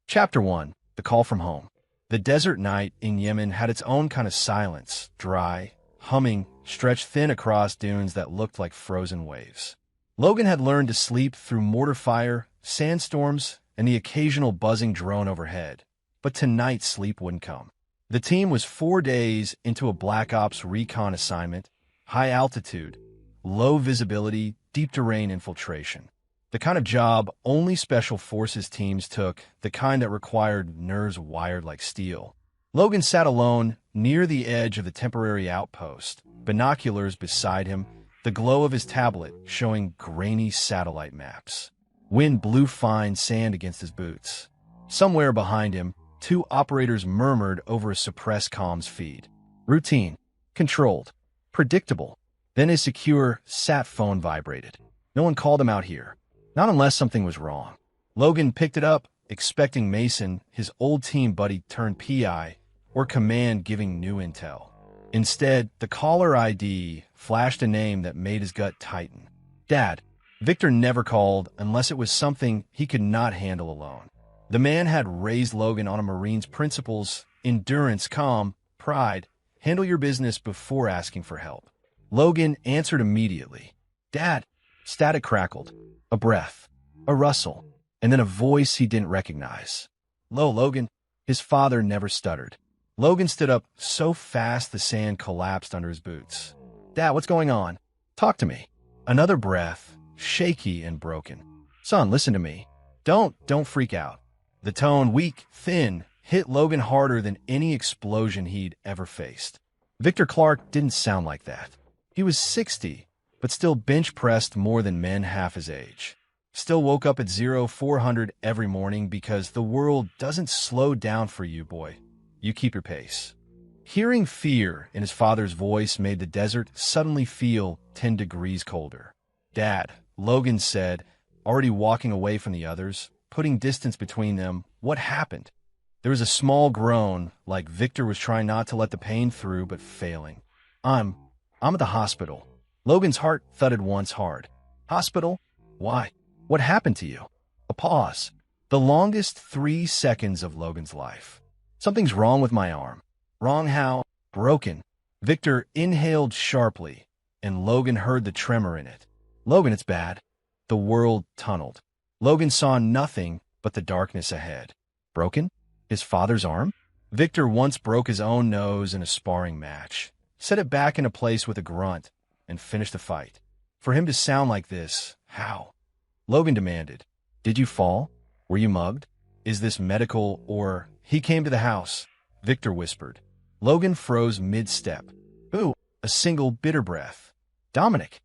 Chapter 1. The Call from Home. The desert night in Yemen had its own kind of silence, dry, humming, stretched thin across dunes that looked like frozen waves. Logan had learned to sleep through mortar fire, sandstorms, and the occasional buzzing drone overhead. But tonight sleep wouldn't come. The team was 4 days into a Black Ops recon assignment, high altitude, low visibility, deep terrain infiltration. The kind of job only Special Forces teams took, the kind that required nerves wired like steel. Logan sat alone, near the edge of the temporary outpost, binoculars beside him, the glow of his tablet showing grainy satellite maps. Wind blew fine sand against his boots. Somewhere behind him, 2 operators murmured over a suppressed comms feed. Routine, controlled, predictable. Then his secure sat phone vibrated. No one called him out here. Not unless something was wrong. Logan picked it up, expecting Mason, his old team buddy turned PI, or command giving new intel. Instead, the caller ID flashed a name that made his gut tighten. Dad. Victor never called unless it was something he could not handle alone. The man had raised Logan on a Marine's principles: endurance, calm, pride, handle your business before asking for help. Logan answered immediately. Dad. Static crackled. A breath, a rustle, and then a voice he didn't recognize. Lo, Logan. His father never stuttered. Logan stood up so fast the sand collapsed under his boots. Dad, what's going on? Talk to me. Another breath, shaky and broken. Son, listen to me. Don't freak out. The tone, weak, thin, hit Logan harder than any explosion he'd ever faced. Victor Clark didn't sound like that. He was 60, but still bench-pressed more than men half his age. Still woke up at 0400 every morning because the world doesn't slow down for you, boy. You keep your pace. Hearing fear in his father's voice made the desert suddenly feel 10 degrees colder. Dad, Logan said, already walking away from the others, putting distance between them. What happened? There was a small groan, like Victor was trying not to let the pain through, but failing. I'm at the hospital. Logan's heart thudded once hard. Hospital? Why? What happened to you? A pause. The longest 3 seconds of Logan's life. Something's wrong with my arm. Wrong how? Broken. Victor inhaled sharply, and Logan heard the tremor in it. Logan, it's bad. The world tunneled. Logan saw nothing but the darkness ahead. Broken? His father's arm? Victor once broke his own nose in a sparring match, set it back into place with a grunt, and finished the fight. For him to sound like this, how? Logan demanded. Did you fall? Were you mugged? Is this medical or... He came to the house, Victor whispered. Logan froze mid-step. Who? A single bitter breath. Dominic.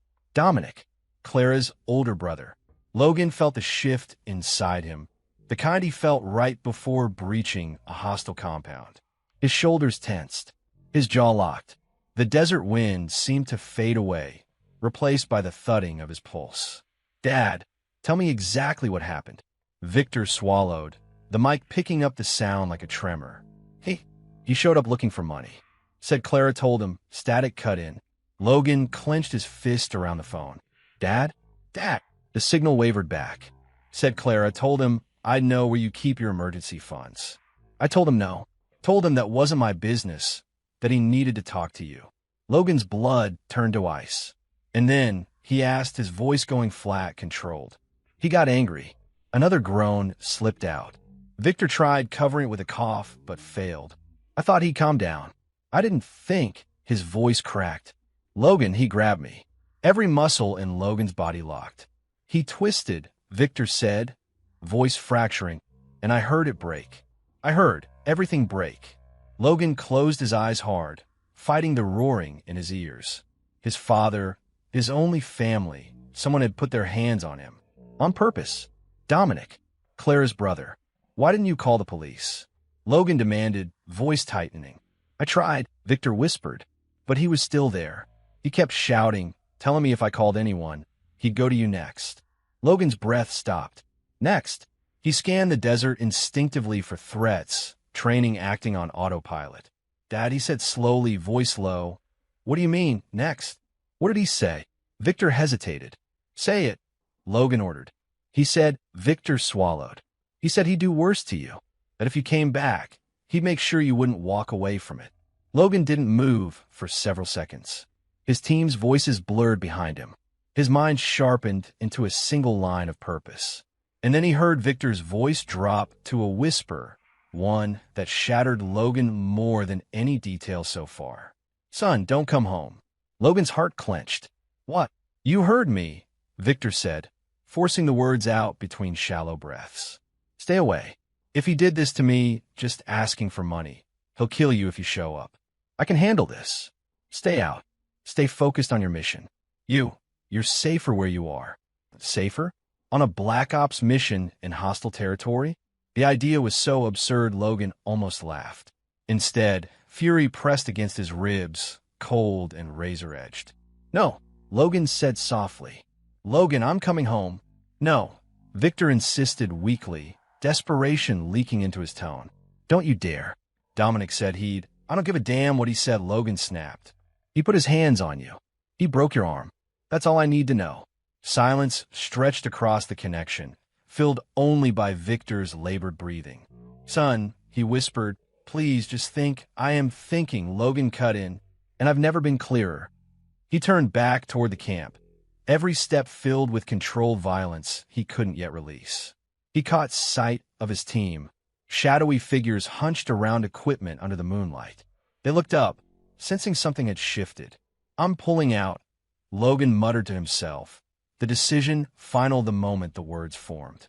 Clara's older brother. Logan felt the shift inside him, the kind he felt right before breaching a hostile compound. His shoulders tensed, his jaw locked. The desert wind seemed to fade away, replaced by the thudding of his pulse. Dad, tell me exactly what happened. Victor swallowed, the mic picking up the sound like a tremor. He showed up looking for money, said Clara told him, static cut in. Logan clenched his fist around the phone. Dad? The signal wavered back. Said Clara told him, I know where you keep your emergency funds. I told him no. Told him that wasn't my business, that he needed to talk to you. Logan's blood turned to ice. And then, he asked, his voice going flat, controlled. He got angry. Another groan slipped out. Victor tried covering it with a cough, but failed. I thought he'd calm down. I didn't think. His voice cracked. Logan, he grabbed me. Every muscle in Logan's body locked. He twisted, Victor said, voice fracturing, and I heard it break. I heard everything break. Logan closed his eyes hard, fighting the roaring in his ears. His father, his only family, someone had put their hands on him. On purpose. Dominic, Clara's brother. Why didn't you call the police? Logan demanded, voice tightening. I tried, Victor whispered, but he was still there. He kept shouting, telling me if I called anyone, he'd go to you next. Logan's breath stopped. Next. He scanned the desert instinctively for threats, training acting on autopilot. Dad, he said slowly, voice low. What do you mean, next? What did he say? Victor hesitated. Say it, Logan ordered. He said, Victor swallowed. He said he'd do worse to you. that if you came back, he'd make sure you wouldn't walk away from it. Logan didn't move for several seconds. His team's voices blurred behind him. His mind sharpened into a single line of purpose. And then he heard Victor's voice drop to a whisper, one that shattered Logan more than any detail so far. "Son, don't come home." Logan's heart clenched. "What?" "You heard me," Victor said, forcing the words out between shallow breaths. "Stay away. If he did this to me, just asking for money, he'll kill you if you show up. I can handle this. Stay out. Stay focused on your mission. You're safer where you are." Safer? On a Black Ops mission in hostile territory? The idea was so absurd Logan almost laughed. Instead, fury pressed against his ribs, cold and razor-edged. "No," Logan said softly. "Logan, I'm coming home." "No," Victor insisted weakly, desperation leaking into his tone. "Don't you dare." Dominic said I don't give a damn what he said, Logan snapped. "He put his hands on you. He broke your arm. That's all I need to know." Silence stretched across the connection, filled only by Victor's labored breathing. "Son," he whispered, "please just think." "I am thinking," Logan cut in, "and I've never been clearer." He turned back toward the camp, every step filled with controlled violence he couldn't yet release. He caught sight of his team, shadowy figures hunched around equipment under the moonlight. They looked up, sensing something had shifted. "I'm pulling out," Logan muttered to himself, the decision final the moment the words formed.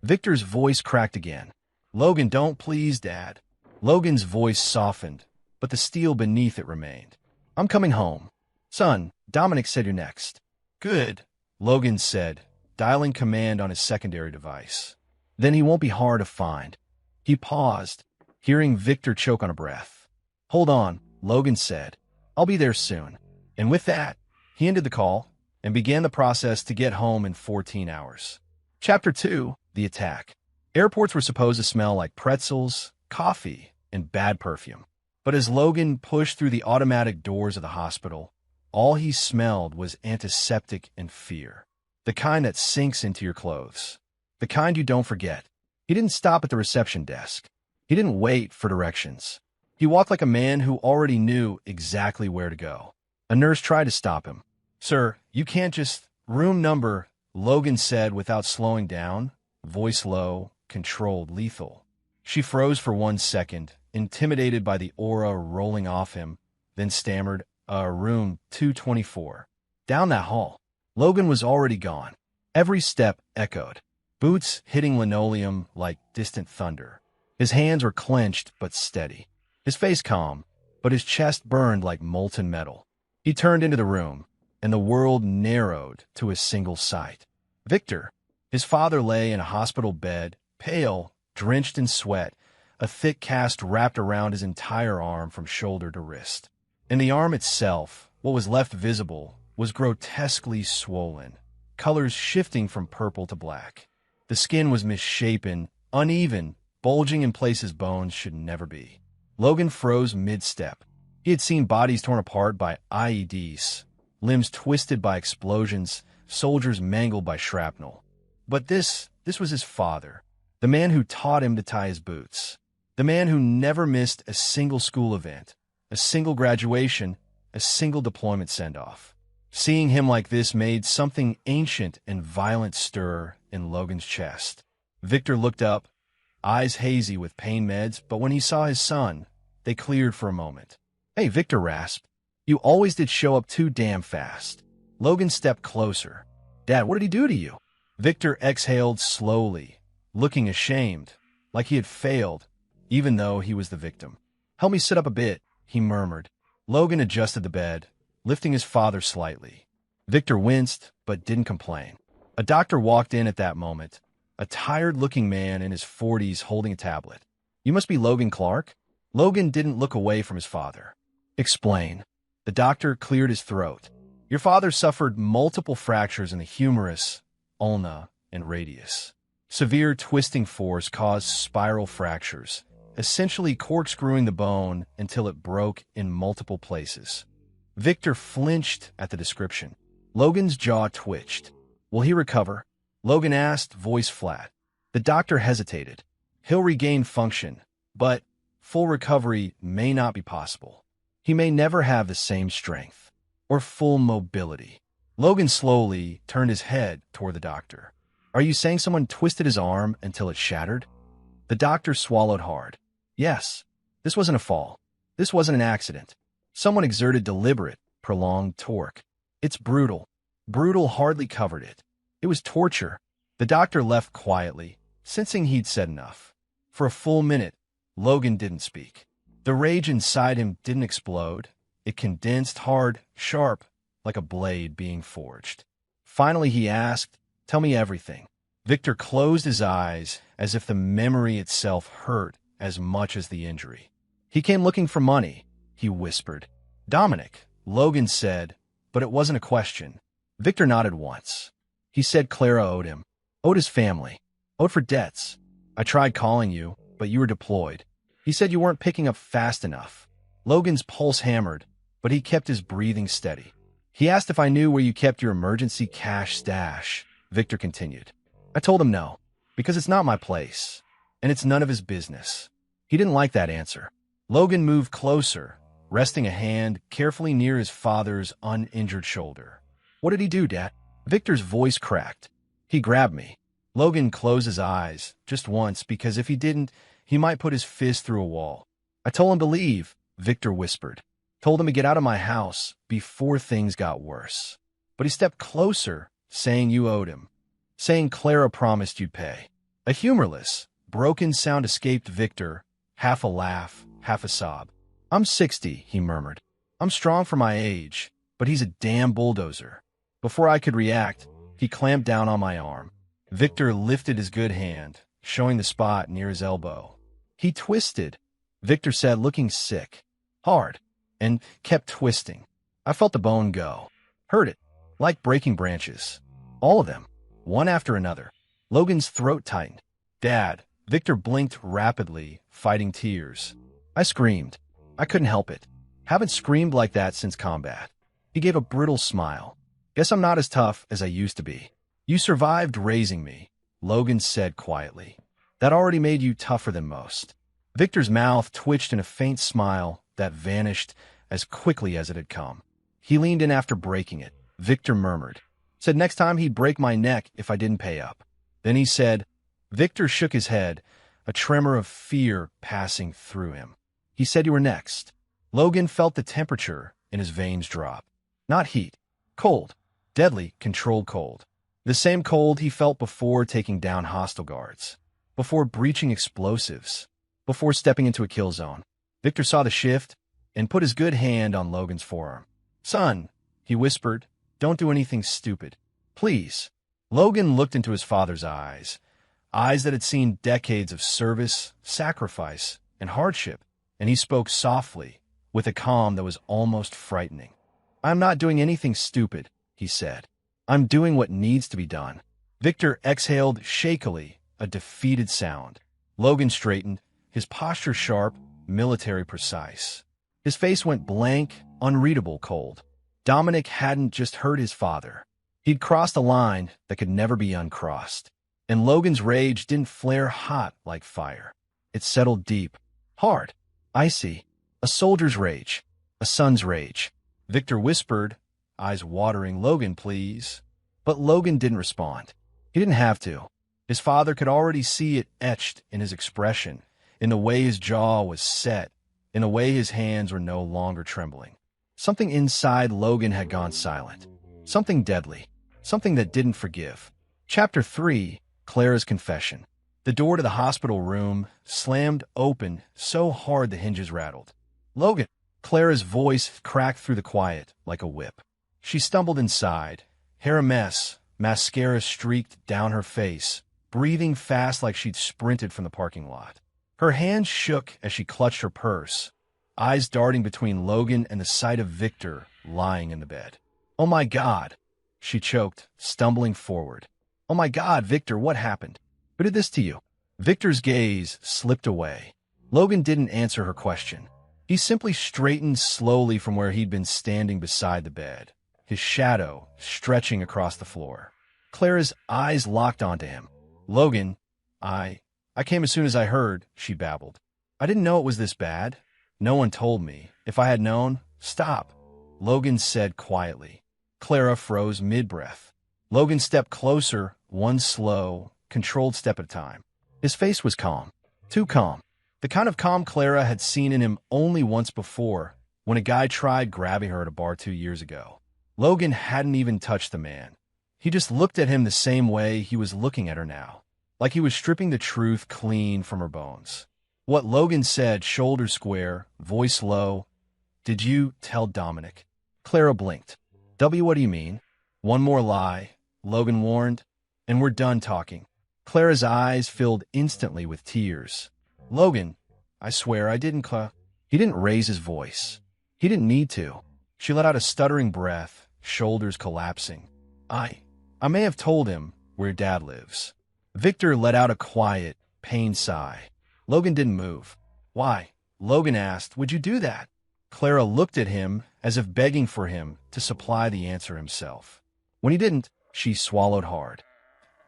Victor's voice cracked again. "Logan, don't, please, Dad." Logan's voice softened, but the steel beneath it remained. "I'm coming home." "Son, Dominic said you're next." "Good," Logan said, dialing command on his secondary device. "Then he won't be hard to find." He paused, hearing Victor choke on a breath. "Hold on," Logan said. "I'll be there soon." And with that, he ended the call and began the process to get home in 14 hours. Chapter 2, The Attack. Airports were supposed to smell like pretzels, coffee, and bad perfume. But as Logan pushed through the automatic doors of the hospital, all he smelled was antiseptic and fear. The kind that sinks into your clothes. The kind you don't forget. He didn't stop at the reception desk. He didn't wait for directions. He walked like a man who already knew exactly where to go. A nurse tried to stop him. "Sir, you can't just—" "Room number," Logan said without slowing down, voice low, controlled, lethal. She froze for 1 second, intimidated by the aura rolling off him, then stammered, "Room 224. Down that hall." Logan was already gone. Every step echoed, boots hitting linoleum like distant thunder. His hands were clenched but steady. His face calm, but his chest burned like molten metal. He turned into the room, and the world narrowed to a single sight. Victor. His father lay in a hospital bed, pale, drenched in sweat, a thick cast wrapped around his entire arm from shoulder to wrist. And the arm itself, what was left visible, was grotesquely swollen, colors shifting from purple to black. The skin was misshapen, uneven, bulging in places bones should never be. Logan froze mid-step. He had seen bodies torn apart by IEDs, limbs twisted by explosions, soldiers mangled by shrapnel. But this was his father, the man who taught him to tie his boots, the man who never missed a single school event, a single graduation, a single deployment send-off. Seeing him like this made something ancient and violent stir in Logan's chest. Victor looked up, eyes hazy with pain meds, but when he saw his son, they cleared for a moment. "Hey," Victor rasped. "You always did show up too damn fast." Logan stepped closer. "Dad, what did he do to you?" Victor exhaled slowly, looking ashamed, like he had failed, even though he was the victim. "Help me sit up a bit," he murmured. Logan adjusted the bed, lifting his father slightly. Victor winced, but didn't complain. A doctor walked in at that moment, a tired-looking man in his 40s holding a tablet. "You must be Logan Clark?" Logan didn't look away from his father. "Explain." The doctor cleared his throat. "Your father suffered multiple fractures in the humerus, ulna, and radius. Severe twisting force caused spiral fractures, essentially corkscrewing the bone until it broke in multiple places." Victor flinched at the description. Logan's jaw twitched. "Will he recover?" Logan asked, voice flat. The doctor hesitated. He'll regain function, but full recovery may not be possible. He may never have the same strength or full mobility. Logan slowly turned his head toward the doctor. Are you saying someone twisted his arm until it shattered? The doctor swallowed hard. Yes, this wasn't a fall. This wasn't an accident. Someone exerted deliberate, prolonged torque. It's brutal. Brutal hardly covered it. It was torture. The doctor left quietly, sensing he'd said enough. For a full minute, Logan didn't speak. The rage inside him didn't explode. It condensed hard, sharp, like a blade being forged. Finally, he asked, "Tell me everything." Victor closed his eyes as if the memory itself hurt as much as the injury. "He came looking for money," he whispered. "Dominic," Logan said, but it wasn't a question. Victor nodded once. He said Clara owed him, owed his family, owed for debts. "I tried calling you, but you were deployed. He said you weren't picking up fast enough." Logan's pulse hammered, but he kept his breathing steady. "He asked if I knew where you kept your emergency cash stash," Victor continued. "I told him no, because it's not my place, and it's none of his business." He didn't like that answer. Logan moved closer, resting a hand carefully near his father's uninjured shoulder. "What did he do, Dad?" Victor's voice cracked. "He grabbed me." Logan closed his eyes just once because if he didn't, he might put his fist through a wall. "I told him to leave," Victor whispered. "Told him to get out of my house before things got worse. But he stepped closer, saying you owed him, saying Clara promised you'd pay." A humorless, broken sound escaped Victor, half a laugh, half a sob. "I'm 60, he murmured. "I'm strong for my age, but he's a damn bulldozer." Before I could react, he clamped down on my arm. Victor lifted his good hand, showing the spot near his elbow. "He twisted," Victor said, looking sick, hard, and kept twisting. I felt the bone go. Heard it, like breaking branches. All of them, one after another. Logan's throat tightened. "Dad," Victor blinked rapidly, fighting tears. I screamed. I couldn't help it. Haven't screamed like that since combat. He gave a brittle smile. "Guess I'm not as tough as I used to be." "You survived raising me," Logan said quietly. "That already made you tougher than most." Victor's mouth twitched in a faint smile that vanished as quickly as it had come. He leaned in after breaking it. Victor murmured. Said next time he'd break my neck if I didn't pay up. Then he said, Victor shook his head, a tremor of fear passing through him. He said you were next. Logan felt the temperature in his veins drop. Not heat. Cold. Deadly, controlled cold. The same cold he felt before taking down hostile guards. Before breaching explosives. Before stepping into a kill zone. Victor saw the shift and put his good hand on Logan's forearm. "Son," he whispered, "don't do anything stupid. Please." Logan looked into his father's eyes that had seen decades of service, sacrifice, and hardship, and he spoke softly, with a calm that was almost frightening. "I'm not doing anything stupid," he said. "I'm doing what needs to be done." Victor exhaled shakily, a defeated sound. Logan straightened, his posture sharp, military precise. His face went blank, unreadable cold. Dominic hadn't just hurt his father. He'd crossed a line that could never be uncrossed. And Logan's rage didn't flare hot like fire. It settled deep, hard, icy. A soldier's rage, a son's rage. Victor whispered, eyes watering, "Logan, please." But Logan didn't respond. He didn't have to. His father could already see it etched in his expression, in the way his jaw was set, in the way his hands were no longer trembling. Something inside Logan had gone silent. Something deadly. Something that didn't forgive. Chapter 3, Clara's Confession. The door to the hospital room slammed open so hard the hinges rattled. "Logan!" Clara's voice cracked through the quiet like a whip. She stumbled inside, hair a mess, mascara streaked down her face, breathing fast like she'd sprinted from the parking lot. Her hands shook as she clutched her purse, eyes darting between Logan and the sight of Victor lying in the bed. "Oh my God!" she choked, stumbling forward. "Oh my God, Victor, what happened? Who did this to you?" Victor's gaze slipped away. Logan didn't answer her question. He simply straightened slowly from where he'd been standing beside the bed, his shadow stretching across the floor. Clara's eyes locked onto him. "Logan, I came as soon as I heard, she babbled. I didn't know it was this bad. No one told me. If I had known, stop, Logan said quietly. Clara froze mid-breath. Logan stepped closer, one slow, controlled step at a time. His face was calm. Too calm. The kind of calm Clara had seen in him only once before, when a guy tried grabbing her at a bar 2 years ago. Logan hadn't even touched the man. He just looked at him the same way he was looking at her now, like he was stripping the truth clean from her bones. What Logan said, shoulders square, voice low. Did you tell Dominic? Clara blinked. What do you mean? One more lie, Logan warned, and we're done talking. Clara's eyes filled instantly with tears. Logan, I swear I didn't He didn't raise his voice. He didn't need to. She let out a stuttering breath, shoulders collapsing. I may have told him where Dad lives. Victor let out a quiet, pained sigh. Logan didn't move. Why? Logan asked, would you do that? Clara looked at him as if begging for him to supply the answer himself. When he didn't, she swallowed hard.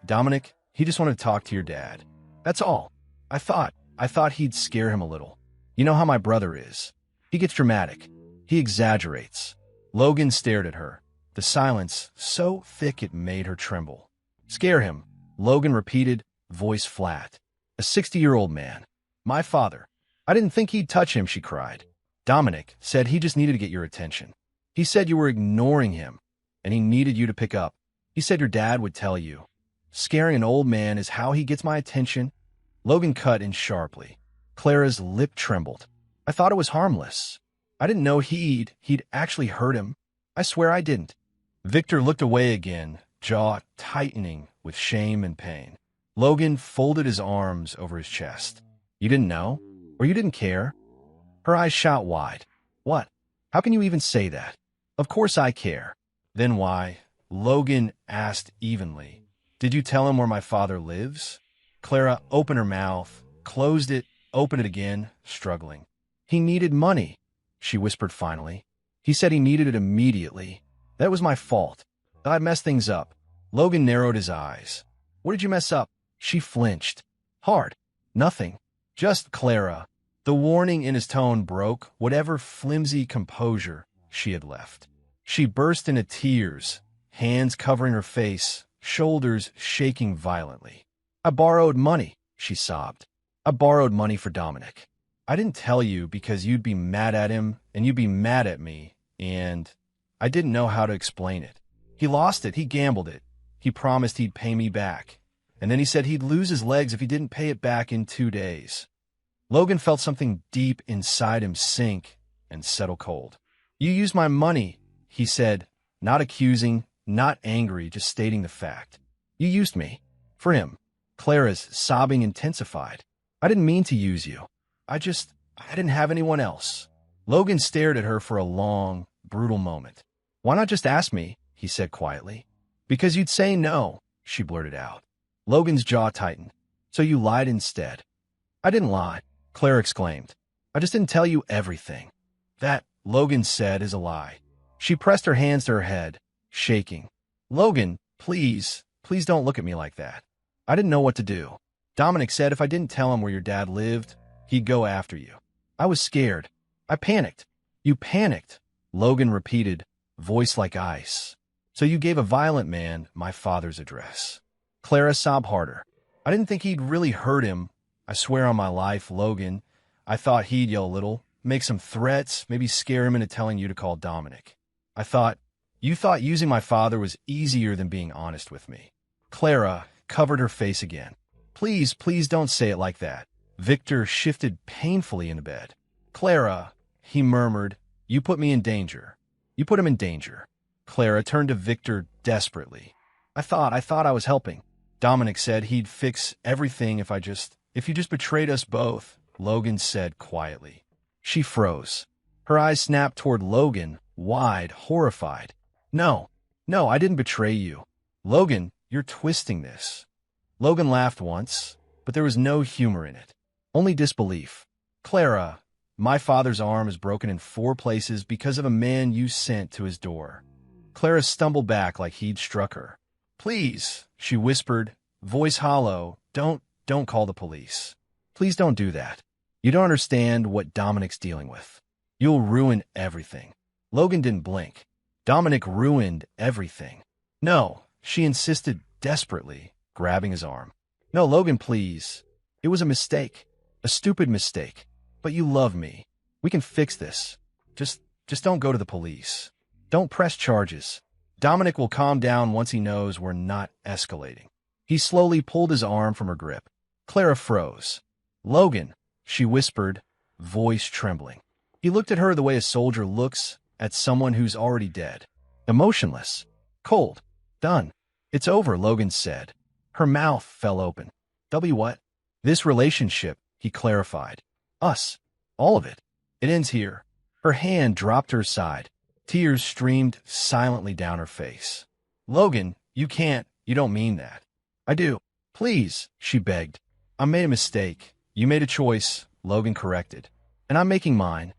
Dominic, he just wanted to talk to your dad. That's all. I thought he'd scare him a little. You know how my brother is. He gets dramatic. He exaggerates. Logan stared at her, the silence so thick it made her tremble. Scare him, Logan repeated, voice flat. A 60-year-old man. My father. I didn't think he'd touch him, she cried. Dominic said he just needed to get your attention. He said you were ignoring him, and he needed you to pick up. He said your dad would tell you. Scaring an old man is how he gets my attention. Logan cut in sharply. Clara's lip trembled. I thought it was harmless. I didn't know he'd actually hurt him. I swear I didn't. Victor looked away again, jaw tightening with shame and pain. Logan folded his arms over his chest. You didn't know? Or you didn't care? Her eyes shot wide. What? How can you even say that? Of course I care. Then why? Logan asked evenly. Did you tell him where my father lives? Clara opened her mouth, closed it, opened it again, struggling. He needed money, she whispered finally. He said he needed it immediately. That was my fault. I messed things up. Logan narrowed his eyes. What did you mess up? She flinched. Hard. Nothing. Just Clara. The warning in his tone broke whatever flimsy composure she had left. She burst into tears, hands covering her face, shoulders shaking violently. I borrowed money, she sobbed. I borrowed money for Dominic. I didn't tell you because you'd be mad at him and you'd be mad at me, and I didn't know how to explain it. He lost it. He gambled it. He promised he'd pay me back. And then he said he'd lose his legs if he didn't pay it back in 2 days. Logan felt something deep inside him sink and settle cold. You used my money, he said, not accusing, not angry, just stating the fact. You used me. For him. Clara's sobbing intensified. I didn't mean to use you. I didn't have anyone else. Logan stared at her for a long, brutal moment. Why not just ask me, he said quietly. Because you'd say no, she blurted out. Logan's jaw tightened. So you lied instead. I didn't lie, Clara exclaimed. I just didn't tell you everything. That, Logan said, is a lie. She pressed her hands to her head, shaking. Logan, please don't look at me like that. I didn't know what to do. Dominic said if I didn't tell him where your dad lived, he'd go after you. I was scared. I panicked. You panicked, Logan repeated, voice like ice. So you gave a violent man my father's address. Clara sobbed harder. I didn't think he'd really hurt him. I swear on my life, Logan. I thought he'd yell a little, make some threats, maybe scare him into telling you to call Dominic. You thought using my father was easier than being honest with me. Clara covered her face again. Please don't say it like that. Victor shifted painfully in the bed. Clara, he murmured, you put me in danger. You put him in danger. Clara turned to Victor desperately. I thought I was helping. Dominic said he'd fix everything if you just betrayed us both, Logan said quietly. She froze. Her eyes snapped toward Logan, wide, horrified. No, I didn't betray you. Logan, you're twisting this. Logan laughed once, but there was no humor in it. Only disbelief. Clara, my father's arm is broken in 4 places because of a man you sent to his door. Clara stumbled back like he'd struck her. Please, she whispered, voice hollow, don't don't call the police. Please don't do that. You don't understand what Dominic's dealing with. You'll ruin everything. Logan didn't blink. Dominic ruined everything. No, she insisted desperately, grabbing his arm. No, Logan, please. It was a mistake. A stupid mistake. But you love me. We can fix this. Just don't go to the police. Don't press charges. Dominic will calm down once he knows we're not escalating. He slowly pulled his arm from her grip. Clara froze. Logan, she whispered, voice trembling. He looked at her the way a soldier looks at someone who's already dead. Emotionless. Cold. Done. It's over, Logan said. Her mouth fell open. What? This relationship, he clarified. Us. All of it. It ends here. Her hand dropped to her side. Tears streamed silently down her face. Logan, you don't mean that. I do. Please, she begged. I made a mistake. You made a choice, Logan corrected. And I'm making mine.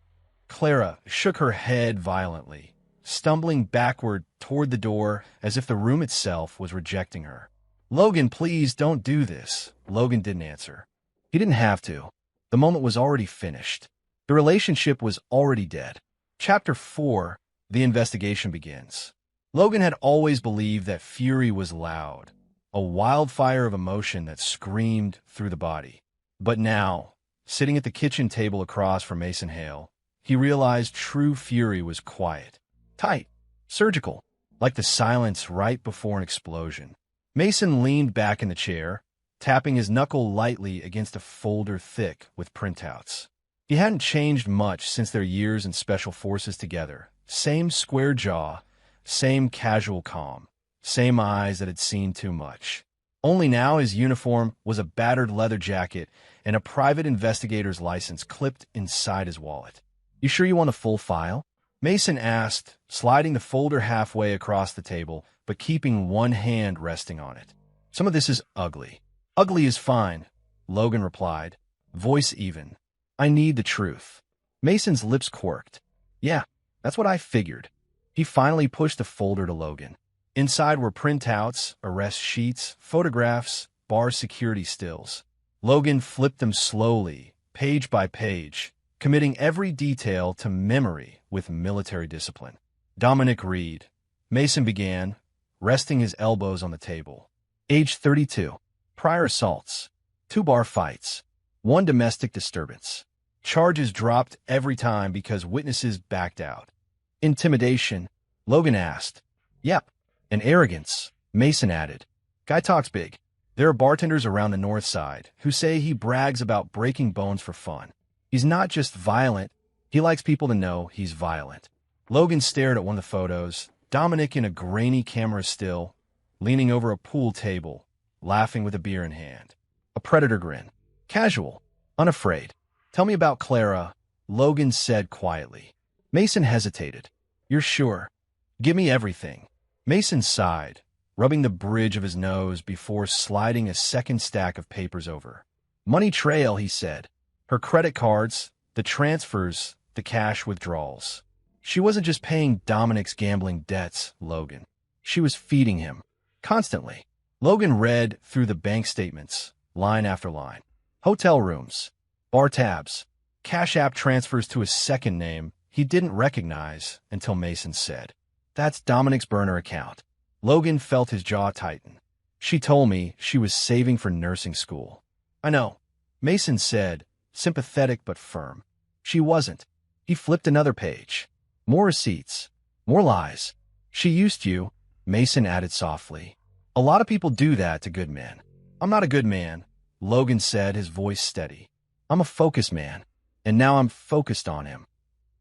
Clara shook her head violently, stumbling backward toward the door as if the room itself was rejecting her. Logan, please don't do this. Logan didn't answer. He didn't have to. The moment was already finished. The relationship was already dead. Chapter 4, the investigation begins. Logan had always believed that fury was loud, a wildfire of emotion that screamed through the body. But now, sitting at the kitchen table across from Mason Hale, he realized true fury was quiet, tight, surgical, like the silence right before an explosion. Mason leaned back in the chair, tapping his knuckle lightly against a folder thick with printouts. He hadn't changed much since their years in special forces together. Same square jaw, same casual calm, same eyes that had seen too much. Only now his uniform was a battered leather jacket and a private investigator's license clipped inside his wallet. You sure you want a full file? Mason asked, sliding the folder halfway across the table, but keeping one hand resting on it. Some of this is ugly. Ugly is fine, Logan replied, voice even. I need the truth. Mason's lips quirked. Yeah, that's what I figured. He finally pushed the folder to Logan. Inside were printouts, arrest sheets, photographs, bar security stills. Logan flipped them slowly, page by page, committing every detail to memory with military discipline. Dominic Reed. Mason began, resting his elbows on the table. Age 32. Prior assaults. 2 bar fights. 1 domestic disturbance. Charges dropped every time because witnesses backed out. Intimidation. Logan asked. Yep. And arrogance. Mason added. Guy talks big. There are bartenders around the north side who say he brags about breaking bones for fun. He's not just violent, he likes people to know he's violent. Logan stared at one of the photos, Dominic in a grainy camera still, leaning over a pool table, laughing with a beer in hand. A predator grin. Casual. Unafraid. Tell me about Clara, Logan said quietly. Mason hesitated. You're sure? Give me everything. Mason sighed, rubbing the bridge of his nose before sliding a second stack of papers over. Money trail, he said. Her credit cards, the transfers, the cash withdrawals. She wasn't just paying Dominic's gambling debts, Logan. She was feeding him. Constantly. Logan read through the bank statements, line after line. Hotel rooms, bar tabs, Cash App transfers to a second name he didn't recognize until Mason said, That's Dominic's burner account. Logan felt his jaw tighten. She told me she was saving for nursing school. I know, Mason said, sympathetic but firm. She wasn't. He flipped another page. More receipts. More lies. She used you, Mason added softly. A lot of people do that to good men. I'm not a good man, Logan said, his voice steady. I'm a focused man, and now I'm focused on him.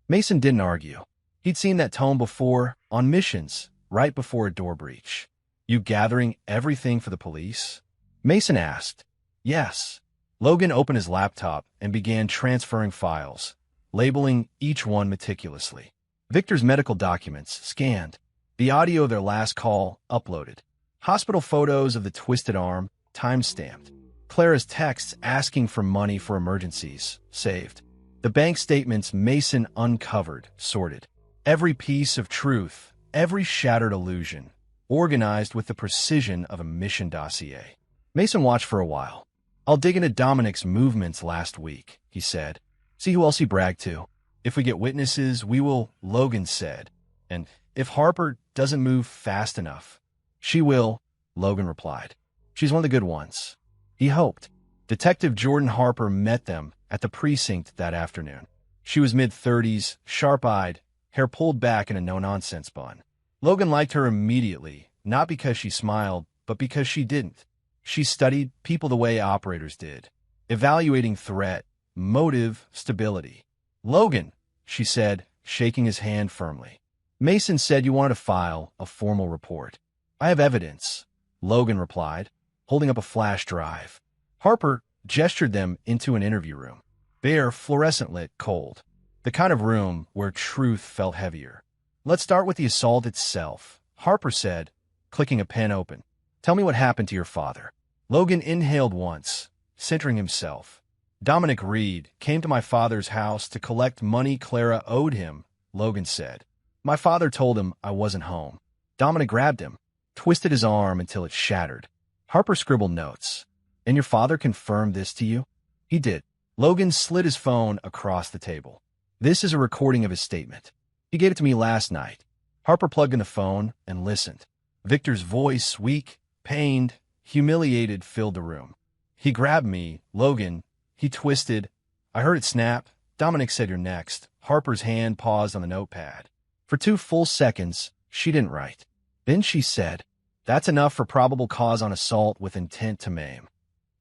Mason didn't argue. He'd seen that tone before, on missions, right before a door breach. You gathering everything for the police? Mason asked. Yes. Logan opened his laptop and began transferring files, labeling each one meticulously. Victor's medical documents scanned. The audio of their last call uploaded. Hospital photos of the twisted arm, time-stamped. Clara's texts asking for money for emergencies, saved. The bank statements Mason uncovered, sorted. Every piece of truth, every shattered illusion, organized with the precision of a mission dossier. Mason watched for a while. I'll dig into Dominic's movements last week, he said. See who else he bragged to. If we get witnesses, we will, Logan said. And if Harper doesn't move fast enough, she will, Logan replied. She's one of the good ones. He hoped. Detective Jordan Harper met them at the precinct that afternoon. She was mid-30s, sharp-eyed, hair pulled back in a no-nonsense bun. Logan liked her immediately, not because she smiled, but because she didn't. She studied people the way operators did, evaluating threat, motive, stability. Logan, she said, shaking his hand firmly. Mason said you wanted to file a formal report. I have evidence, Logan replied, holding up a flash drive. Harper gestured them into an interview room. Bare, fluorescent-lit, cold. The kind of room where truth felt heavier. Let's start with the assault itself, Harper said, clicking a pen open. Tell me what happened to your father. Logan inhaled once, centering himself. Dominic Reed came to my father's house to collect money Clara owed him, Logan said. My father told him I wasn't home. Dominic grabbed him, twisted his arm until it shattered. Harper scribbled notes. And your father confirmed this to you? He did. Logan slid his phone across the table. This is a recording of his statement. He gave it to me last night. Harper plugged in the phone and listened. Victor's voice, weak, pained, humiliated, filled the room. He grabbed me, Logan. He twisted. I heard it snap. Dominic said you're next. Harper's hand paused on the notepad. For 2 full seconds, she didn't write. Then she said, that's enough for probable cause on assault with intent to maim.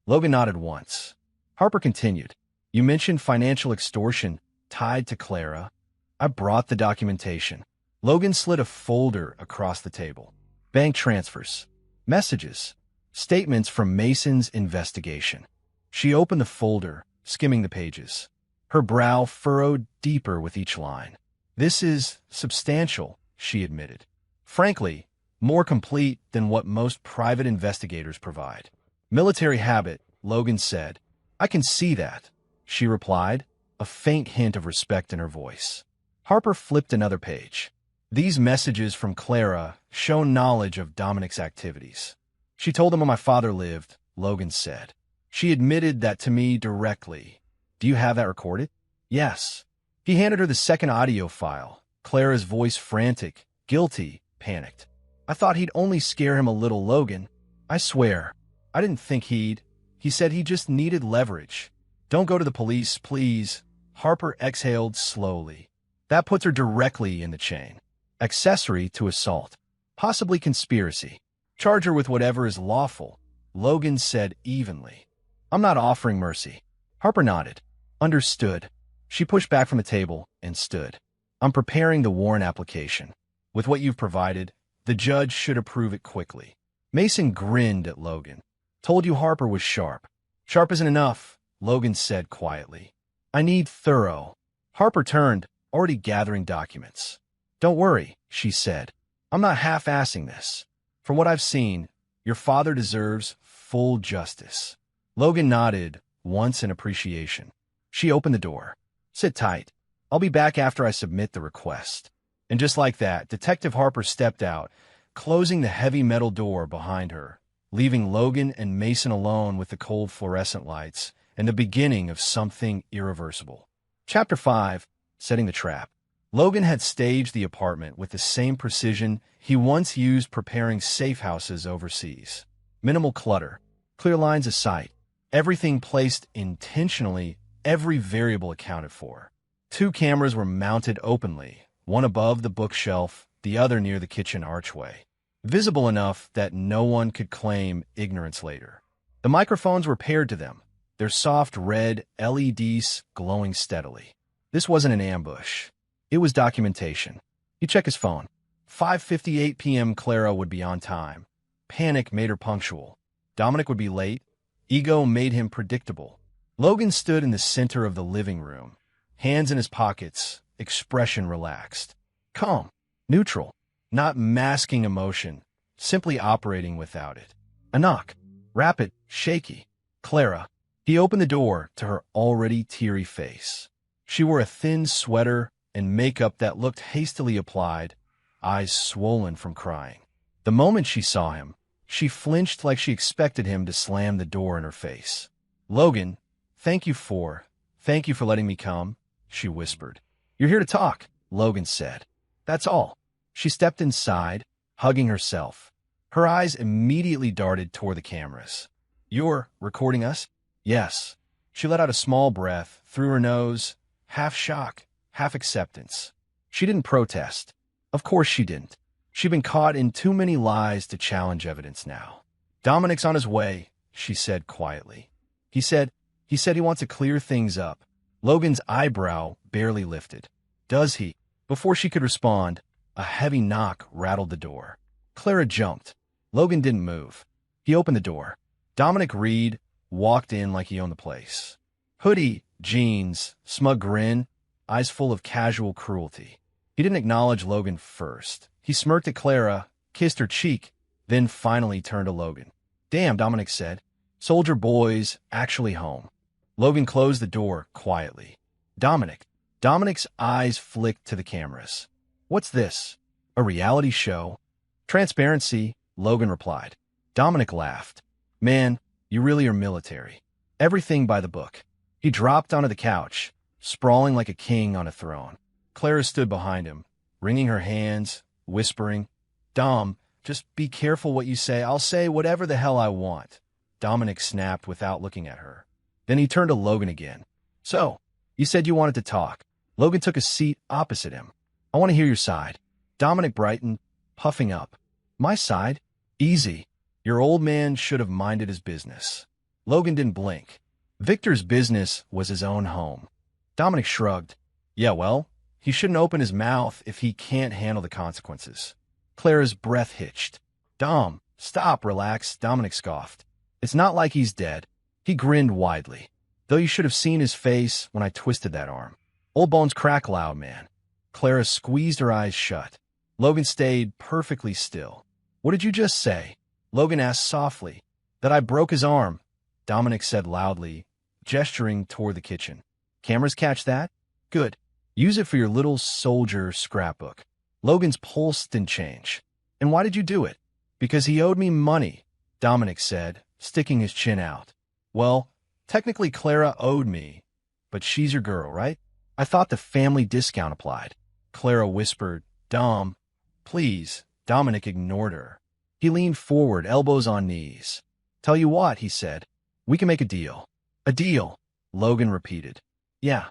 Logan nodded once. Harper continued. You mentioned financial extortion tied to Clara. I brought the documentation. Logan slid a folder across the table. Bank transfers. Messages. Statements from Mason's investigation. She opened the folder, skimming the pages. Her brow furrowed deeper with each line. This is substantial, she admitted. Frankly, more complete than what most private investigators provide. Military habit, Logan said. I can see that, she replied, a faint hint of respect in her voice. Harper flipped another page. These messages from Clara show knowledge of Dominic's activities. She told him where my father lived, Logan said. She admitted that to me directly. Do you have that recorded? Yes. He handed her the second audio file, Clara's voice frantic, guilty, panicked. I thought he'd only scare him a little, Logan. I swear. I didn't think he'd. He said he just needed leverage. Don't go to the police, please. Harper exhaled slowly. That puts her directly in the chain. Accessory to assault. Possibly conspiracy. Charge her with whatever is lawful, Logan said evenly. I'm not offering mercy. Harper nodded. Understood. She pushed back from the table and stood. I'm preparing the warrant application. With what you've provided, the judge should approve it quickly. Mason grinned at Logan. Told you Harper was sharp. Sharp isn't enough, Logan said quietly. I need thorough. Harper turned, already gathering documents. Don't worry, she said. I'm not half-assing this. From what I've seen, your father deserves full justice. Logan nodded, once in appreciation. She opened the door. Sit tight. I'll be back after I submit the request. And just like that, Detective Harper stepped out, closing the heavy metal door behind her, leaving Logan and Mason alone with the cold fluorescent lights and the beginning of something irreversible. Chapter 5, Setting the Trap. Logan had staged the apartment with the same precision he once used preparing safe houses overseas. Minimal clutter, clear lines of sight, everything placed intentionally, every variable accounted for. 2 cameras were mounted openly, one above the bookshelf, the other near the kitchen archway, visible enough that no one could claim ignorance later. The microphones were paired to them, their soft red LEDs glowing steadily. This wasn't an ambush. It was documentation. He checked his phone. 5:58 p.m. Clara would be on time. Panic made her punctual. Dominic would be late. Ego made him predictable. Logan stood in the center of the living room, hands in his pockets, expression relaxed. Calm, neutral, not masking emotion, simply operating without it. A knock. Rapid, shaky. Clara. He opened the door to her already teary face. She wore a thin sweater and makeup that looked hastily applied, eyes swollen from crying. The moment she saw him, she flinched like she expected him to slam the door in her face. Logan, thank you for letting me come, she whispered. You're here to talk, Logan said. That's all. She stepped inside, hugging herself. Her eyes immediately darted toward the cameras. You're recording us? Yes. She let out a small breath through her nose, half shock, half acceptance. She didn't protest. Of course she didn't. She'd been caught in too many lies to challenge evidence now. Dominic's on his way, she said quietly. He said he wants to clear things up. Logan's eyebrow barely lifted. Does he? Before she could respond, a heavy knock rattled the door. Clara jumped. Logan didn't move. He opened the door. Dominic Reed walked in like he owned the place. Hoodie, jeans, smug grin, eyes full of casual cruelty. He didn't acknowledge Logan first. He smirked at Clara, kissed her cheek, then finally turned to Logan. Damn, Dominic said. Soldier boy's actually home. Logan closed the door quietly. Dominic's eyes flicked to the cameras. What's this? A reality show? Transparency, Logan replied. Dominic laughed. Man, you really are military. Everything by the book. He dropped onto the couch, sprawling like a king on a throne. Clara stood behind him, wringing her hands, whispering, Dom, just be careful what you say. I'll say whatever the hell I want. Dominic snapped without looking at her. Then he turned to Logan again. So, you said you wanted to talk. Logan took a seat opposite him. I want to hear your side. Dominic brightened, puffing up. My side? Easy. Your old man should have minded his business. Logan didn't blink. Victor's business was his own home. Dominic shrugged. Yeah, well, he shouldn't open his mouth if he can't handle the consequences. Clara's breath hitched. Dom, stop, relax, Dominic scoffed. It's not like he's dead. He grinned widely. Though you should have seen his face when I twisted that arm. Old bones crack loud, man. Clara squeezed her eyes shut. Logan stayed perfectly still. What did you just say? Logan asked softly. That I broke his arm, Dominic said loudly, gesturing toward the kitchen. Cameras catch that? Good. Use it for your little soldier scrapbook. Logan's pulse didn't change. And why did you do it? Because he owed me money, Dominic said, sticking his chin out. Well, technically Clara owed me, but she's your girl, right? I thought the family discount applied. Clara whispered, Dom, please. Dominic ignored her. He leaned forward, elbows on knees. Tell you what, he said. We can make a deal. A deal, Logan repeated. Yeah.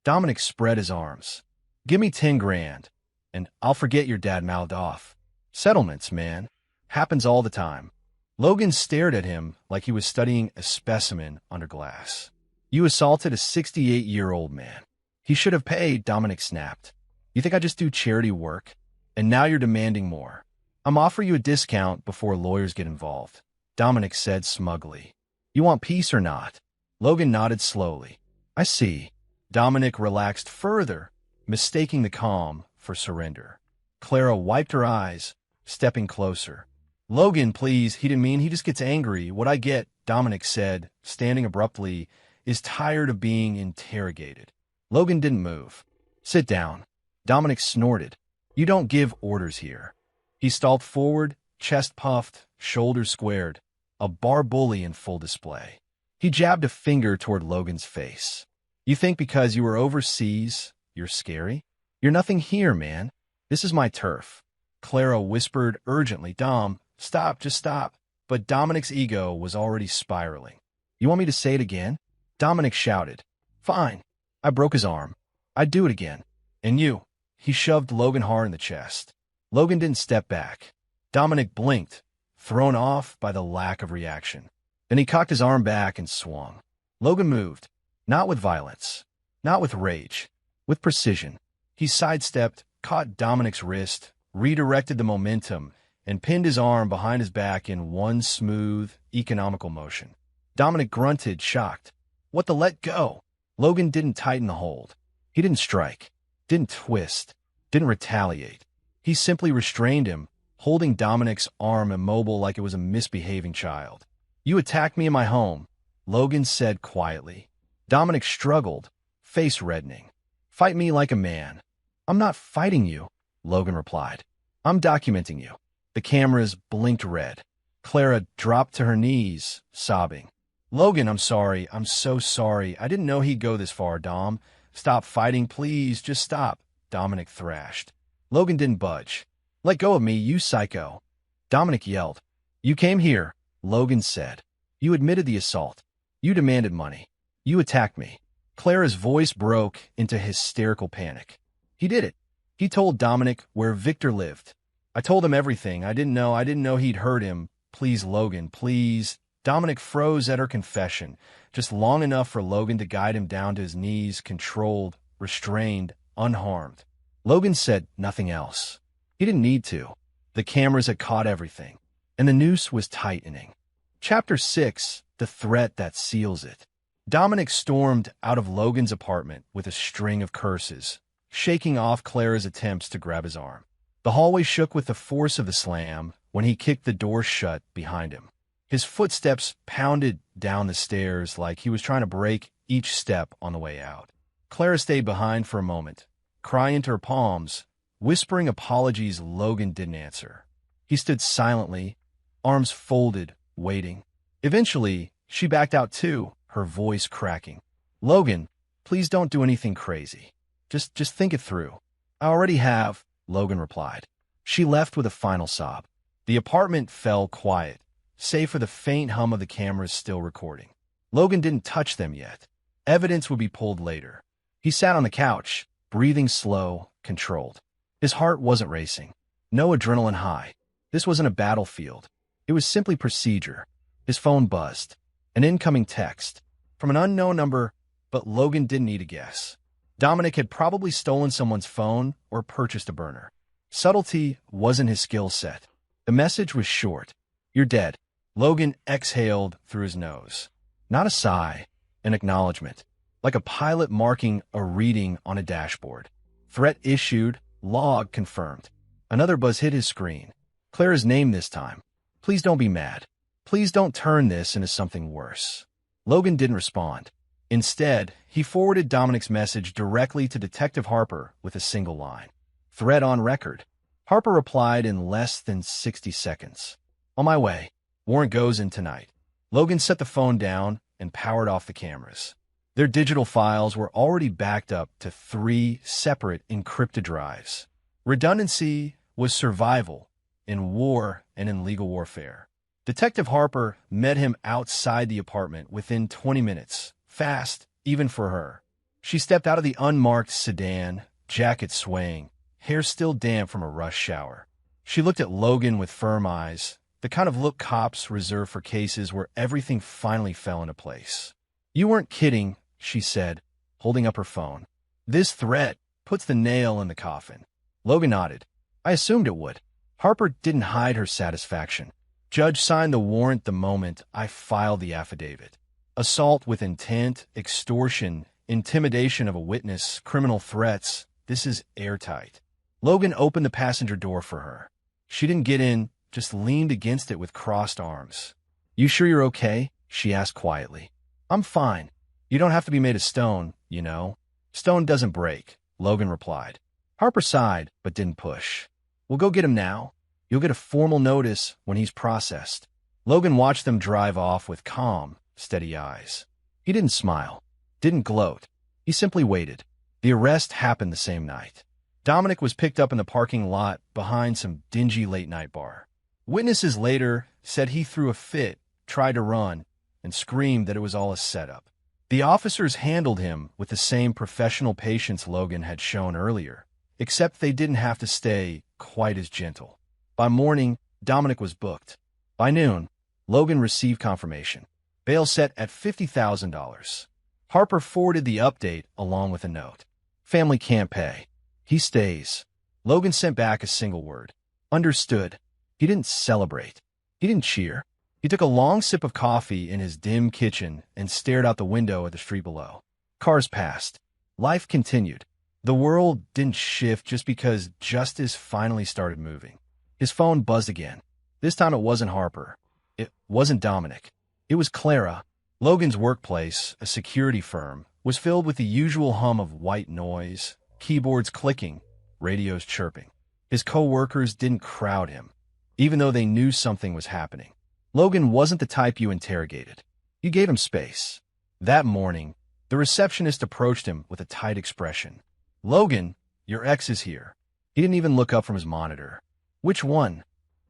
Dominic spread his arms. Give me 10 grand, and I'll forget your dad mouthed off. Settlements, man. Happens all the time. Logan stared at him like he was studying a specimen under glass. You assaulted a 68-year-old man. He should have paid, Dominic snapped. You think I just do charity work? And now you're demanding more. I'm offering you a discount before lawyers get involved, Dominic said smugly. You want peace or not? Logan nodded slowly. I see. Dominic relaxed further, mistaking the calm for surrender. Clara wiped her eyes, stepping closer. Logan, please, he didn't mean, he just gets angry. What I get, Dominic said, standing abruptly, is tired of being interrogated. Logan didn't move. Sit down. Dominic snorted. You don't give orders here. He stalked forward, chest puffed, shoulders squared, a bar bully in full display. He jabbed a finger toward Logan's face. You think because you were overseas, you're scary? You're nothing here, man. This is my turf. Clara whispered urgently, Dom, stop, just stop. But Dominic's ego was already spiraling. You want me to say it again? Dominic shouted. Fine. I broke his arm. I'd do it again. And you? He shoved Logan hard in the chest. Logan didn't step back. Dominic blinked, thrown off by the lack of reaction. Then he cocked his arm back and swung. Logan moved, not with violence, not with rage, with precision. He sidestepped, caught Dominic's wrist, redirected the momentum, and pinned his arm behind his back in one smooth, economical motion. Dominic grunted, shocked. What the let go? Logan didn't tighten the hold. He didn't strike, didn't twist, didn't retaliate. He simply restrained him, holding Dominic's arm immobile like it was a misbehaving child. You attacked me in my home, Logan said quietly. Dominic struggled, face reddening. Fight me like a man. I'm not fighting you, Logan replied. I'm documenting you. The cameras blinked red. Clara dropped to her knees, sobbing. Logan, I'm sorry. I'm so sorry. I didn't know he'd go this far, Dom. Stop fighting, please. Just stop, Dominic thrashed. Logan didn't budge. Let go of me, you psycho. Dominic yelled. You came here, Logan said. You admitted the assault. You demanded money. You attacked me. Clara's voice broke into hysterical panic. He did it. He told Dominic where Victor lived. I told him everything. I didn't know he'd hurt him. Please, Logan, please. Dominic froze at her confession, just long enough for Logan to guide him down to his knees, controlled, restrained, unharmed. Logan said nothing else. He didn't need to. The cameras had caught everything, and the noose was tightening. Chapter 6, The Threat That Seals It. Dominic stormed out of Logan's apartment with a string of curses, shaking off Clara's attempts to grab his arm. The hallway shook with the force of the slam when he kicked the door shut behind him. His footsteps pounded down the stairs like he was trying to break each step on the way out. Clara stayed behind for a moment, crying into her palms, whispering apologies. Logan didn't answer. He stood silently, arms folded, waiting. Eventually, she backed out too, her voice cracking. Logan, please don't do anything crazy. Just think it through. I already have, Logan replied. She left with a final sob. The apartment fell quiet, save for the faint hum of the cameras still recording. Logan didn't touch them yet. Evidence would be pulled later. He sat on the couch, breathing slow, controlled. His heart wasn't racing. No adrenaline high. This wasn't a battlefield. It was simply procedure. His phone buzzed. An incoming text. From an unknown number, but Logan didn't need a guess. Dominic had probably stolen someone's phone or purchased a burner. Subtlety wasn't his skill set. The message was short. You're dead. Logan exhaled through his nose. Not a sigh, an acknowledgement, like a pilot marking a reading on a dashboard. Threat issued, log confirmed. Another buzz hit his screen. Clara's name this time. Please don't be mad. Please don't turn this into something worse. Logan didn't respond. Instead, he forwarded Dominic's message directly to Detective Harper with a single line. Threat on record. Harper replied in less than 60 seconds. On my way. Warrant goes in tonight. Logan set the phone down and powered off the cameras. Their digital files were already backed up to 3 separate encrypted drives. Redundancy was survival in war and in legal warfare. Detective Harper met him outside the apartment within 20 minutes. Fast, even for her. She stepped out of the unmarked sedan, jacket swaying, hair still damp from a rush shower. She looked at Logan with firm eyes, the kind of look cops reserve for cases where everything finally fell into place. You weren't kidding, she said, holding up her phone. This threat puts the nail in the coffin. Logan nodded. I assumed it would. Harper didn't hide her satisfaction. Judge signed the warrant the moment I filed the affidavit. Assault with intent, extortion, intimidation of a witness, criminal threats. This is airtight. Logan opened the passenger door for her. She didn't get in, just leaned against it with crossed arms. You sure you're okay? She asked quietly. I'm fine. You don't have to be made of stone, you know. Stone doesn't break, Logan replied. Harper sighed, but didn't push. We'll go get him now. You'll get a formal notice when he's processed. Logan watched them drive off with calm, steady eyes. He didn't smile, didn't gloat. He simply waited. The arrest happened the same night. Dominic was picked up in the parking lot behind some dingy late-night bar. Witnesses later said he threw a fit, tried to run, and screamed that it was all a setup. The officers handled him with the same professional patience Logan had shown earlier, except they didn't have to stay quite as gentle. By morning, Dominic was booked. By noon, Logan received confirmation. Bail set at $50,000. Harper forwarded the update along with a note. Family can't pay. He stays. Logan sent back a single word. Understood. He didn't celebrate. He didn't cheer. He took a long sip of coffee in his dim kitchen and stared out the window at the street below. Cars passed. Life continued. The world didn't shift just because justice finally started moving. His phone buzzed again. This time it wasn't Harper. It wasn't Dominic. It was Clara. Logan's workplace, a security firm, was filled with the usual hum of white noise, keyboards clicking, radios chirping. His co-workers didn't crowd him, even though they knew something was happening. Logan wasn't the type you interrogated. You gave him space. That morning, the receptionist approached him with a tight expression. Logan, your ex is here. He didn't even look up from his monitor. Which one?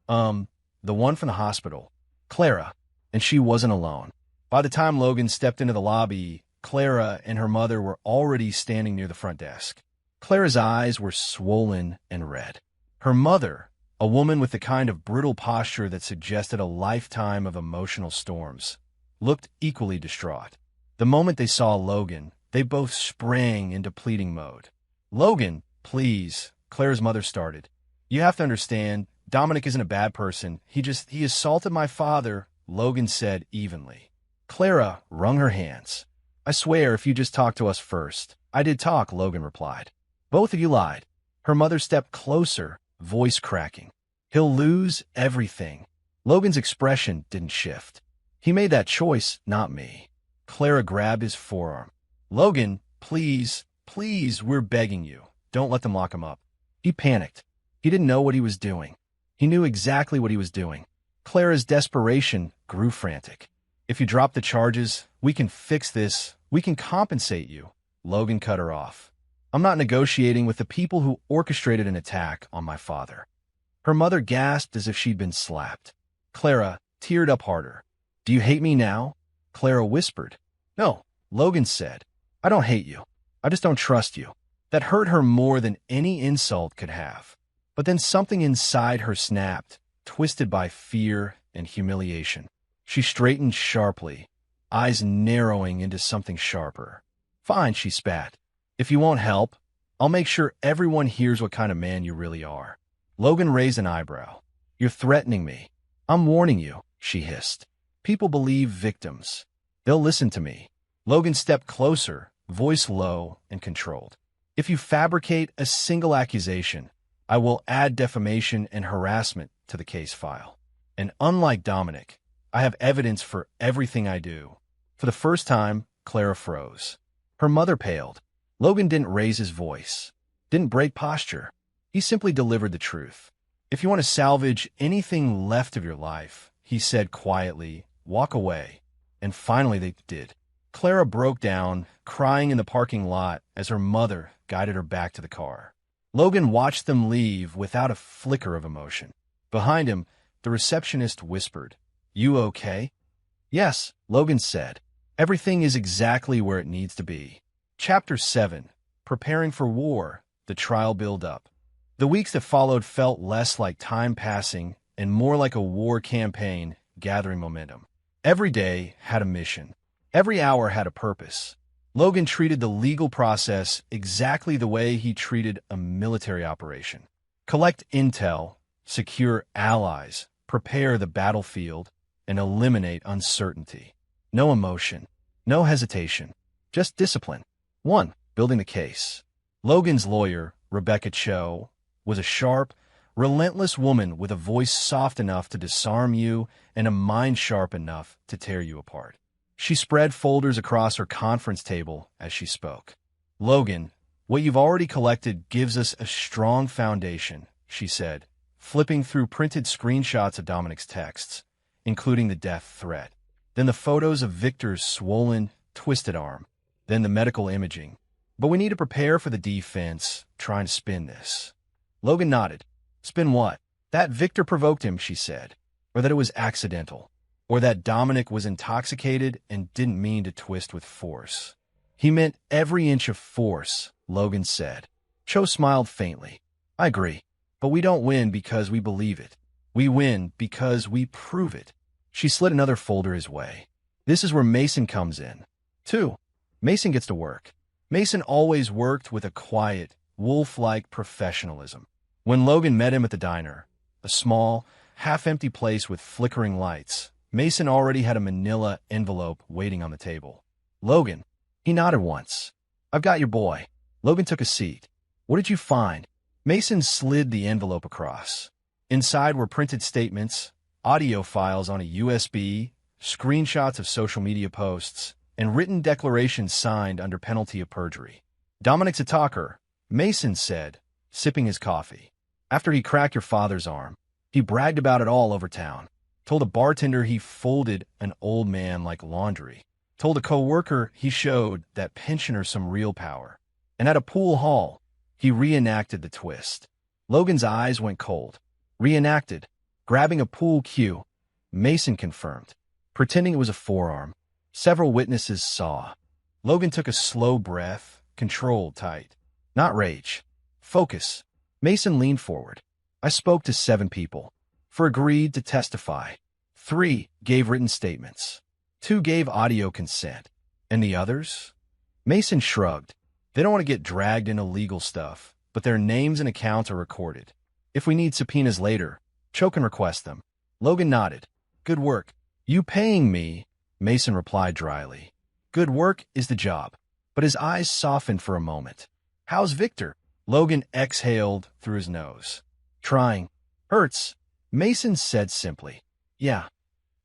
The one from the hospital. Clara. And she wasn't alone. By the time Logan stepped into the lobby, Clara and her mother were already standing near the front desk. Clara's eyes were swollen and red. Her mother, a woman with the kind of brittle posture that suggested a lifetime of emotional storms, looked equally distraught. The moment they saw Logan, they both sprang into pleading mode. Logan, please, Clara's mother started. You have to understand, Dominic isn't a bad person. He assaulted my father, Logan said evenly. Clara wrung her hands. I swear if you just talk to us first. I did talk, Logan replied. Both of you lied. Her mother stepped closer, voice cracking. He'll lose everything. Logan's expression didn't shift. He made that choice, not me. Clara grabbed his forearm. Logan, please, we're begging you. Don't let them lock him up. He panicked. He didn't know what he was doing. He knew exactly what he was doing. Clara's desperation grew frantic. If you drop the charges, we can fix this. We can compensate you. Logan cut her off. I'm not negotiating with the people who orchestrated an attack on my father. Her mother gasped as if she'd been slapped. Clara teared up harder. Do you hate me now? Clara whispered. No, Logan said. I don't hate you. I just don't trust you. That hurt her more than any insult could have. But then something inside her snapped, twisted by fear and humiliation. She straightened sharply, eyes narrowing into something sharper. Fine, she spat. If you won't help, I'll make sure everyone hears what kind of man you really are. Logan raised an eyebrow. You're threatening me. I'm warning you, she hissed. People believe victims. They'll listen to me. Logan stepped closer, voice low and controlled. If you fabricate a single accusation, I will add defamation and harassment to the case file. And unlike Dominic, I have evidence for everything I do. For the first time, Clara froze. Her mother paled. Logan didn't raise his voice, didn't break posture. He simply delivered the truth. If you want to salvage anything left of your life, he said quietly, walk away. And finally they did. Clara broke down, crying in the parking lot as her mother guided her back to the car. Logan watched them leave without a flicker of emotion. Behind him, the receptionist whispered, You okay? Yes, Logan said. Everything is exactly where it needs to be. Chapter 7. Preparing for War, the trial build-up. The weeks that followed felt less like time passing and more like a war campaign gathering momentum. Every day had a mission. Every hour had a purpose. Logan treated the legal process exactly the way he treated a military operation. Collect intel, secure allies, prepare the battlefield, and eliminate uncertainty. No emotion, no hesitation, just discipline. 1. Building the case. Logan's lawyer, Rebecca Cho, was a sharp, relentless woman with a voice soft enough to disarm you and a mind sharp enough to tear you apart. She spread folders across her conference table as she spoke. Logan, what you've already collected gives us a strong foundation, she said, flipping through printed screenshots of Dominic's texts, including the death threat. Then the photos of Victor's swollen, twisted arm. Then the medical imaging. But we need to prepare for the defense, trying to spin this. Logan nodded. Spin what? That Victor provoked him, she said. Or that it was accidental. Or that Dominic was intoxicated and didn't mean to twist with force. He meant every inch of force, Logan said. Cho smiled faintly. I agree. But we don't win because we believe it. We win because we prove it. She slid another folder his way. This is where Mason comes in. 2. Mason gets to work. Mason always worked with a quiet, wolf-like professionalism. When Logan met him at the diner, a small, half-empty place with flickering lights, Mason already had a manila envelope waiting on the table. Logan. He nodded once. I've got your boy. Logan took a seat. What did you find? Mason slid the envelope across. Inside were printed statements, audio files on a USB, screenshots of social media posts, and written declarations signed under penalty of perjury. Dominic's a talker, Mason said, sipping his coffee. After he cracked your father's arm, he bragged about it all over town. told a bartender he folded an old man like laundry, told a coworker he showed that pensioner some real power, and at a pool hall, he reenacted the twist. Logan's eyes went cold. Reenacted. Grabbing a pool cue, Mason confirmed, pretending it was a forearm. Several witnesses saw. Logan took a slow breath, controlled tight. Not rage. Focus. Mason leaned forward. I spoke to 7 people. 4 agreed to testify. 3 gave written statements. 2 gave audio consent. And the others? Mason shrugged. They don't want to get dragged into legal stuff, but their names and accounts are recorded. If we need subpoenas later, Cho can request them. Logan nodded. Good work. You paying me? Mason replied dryly. Good work is the job. But his eyes softened for a moment. How's Victor? Logan exhaled through his nose. Trying. Hurts. Mason said simply. Yeah.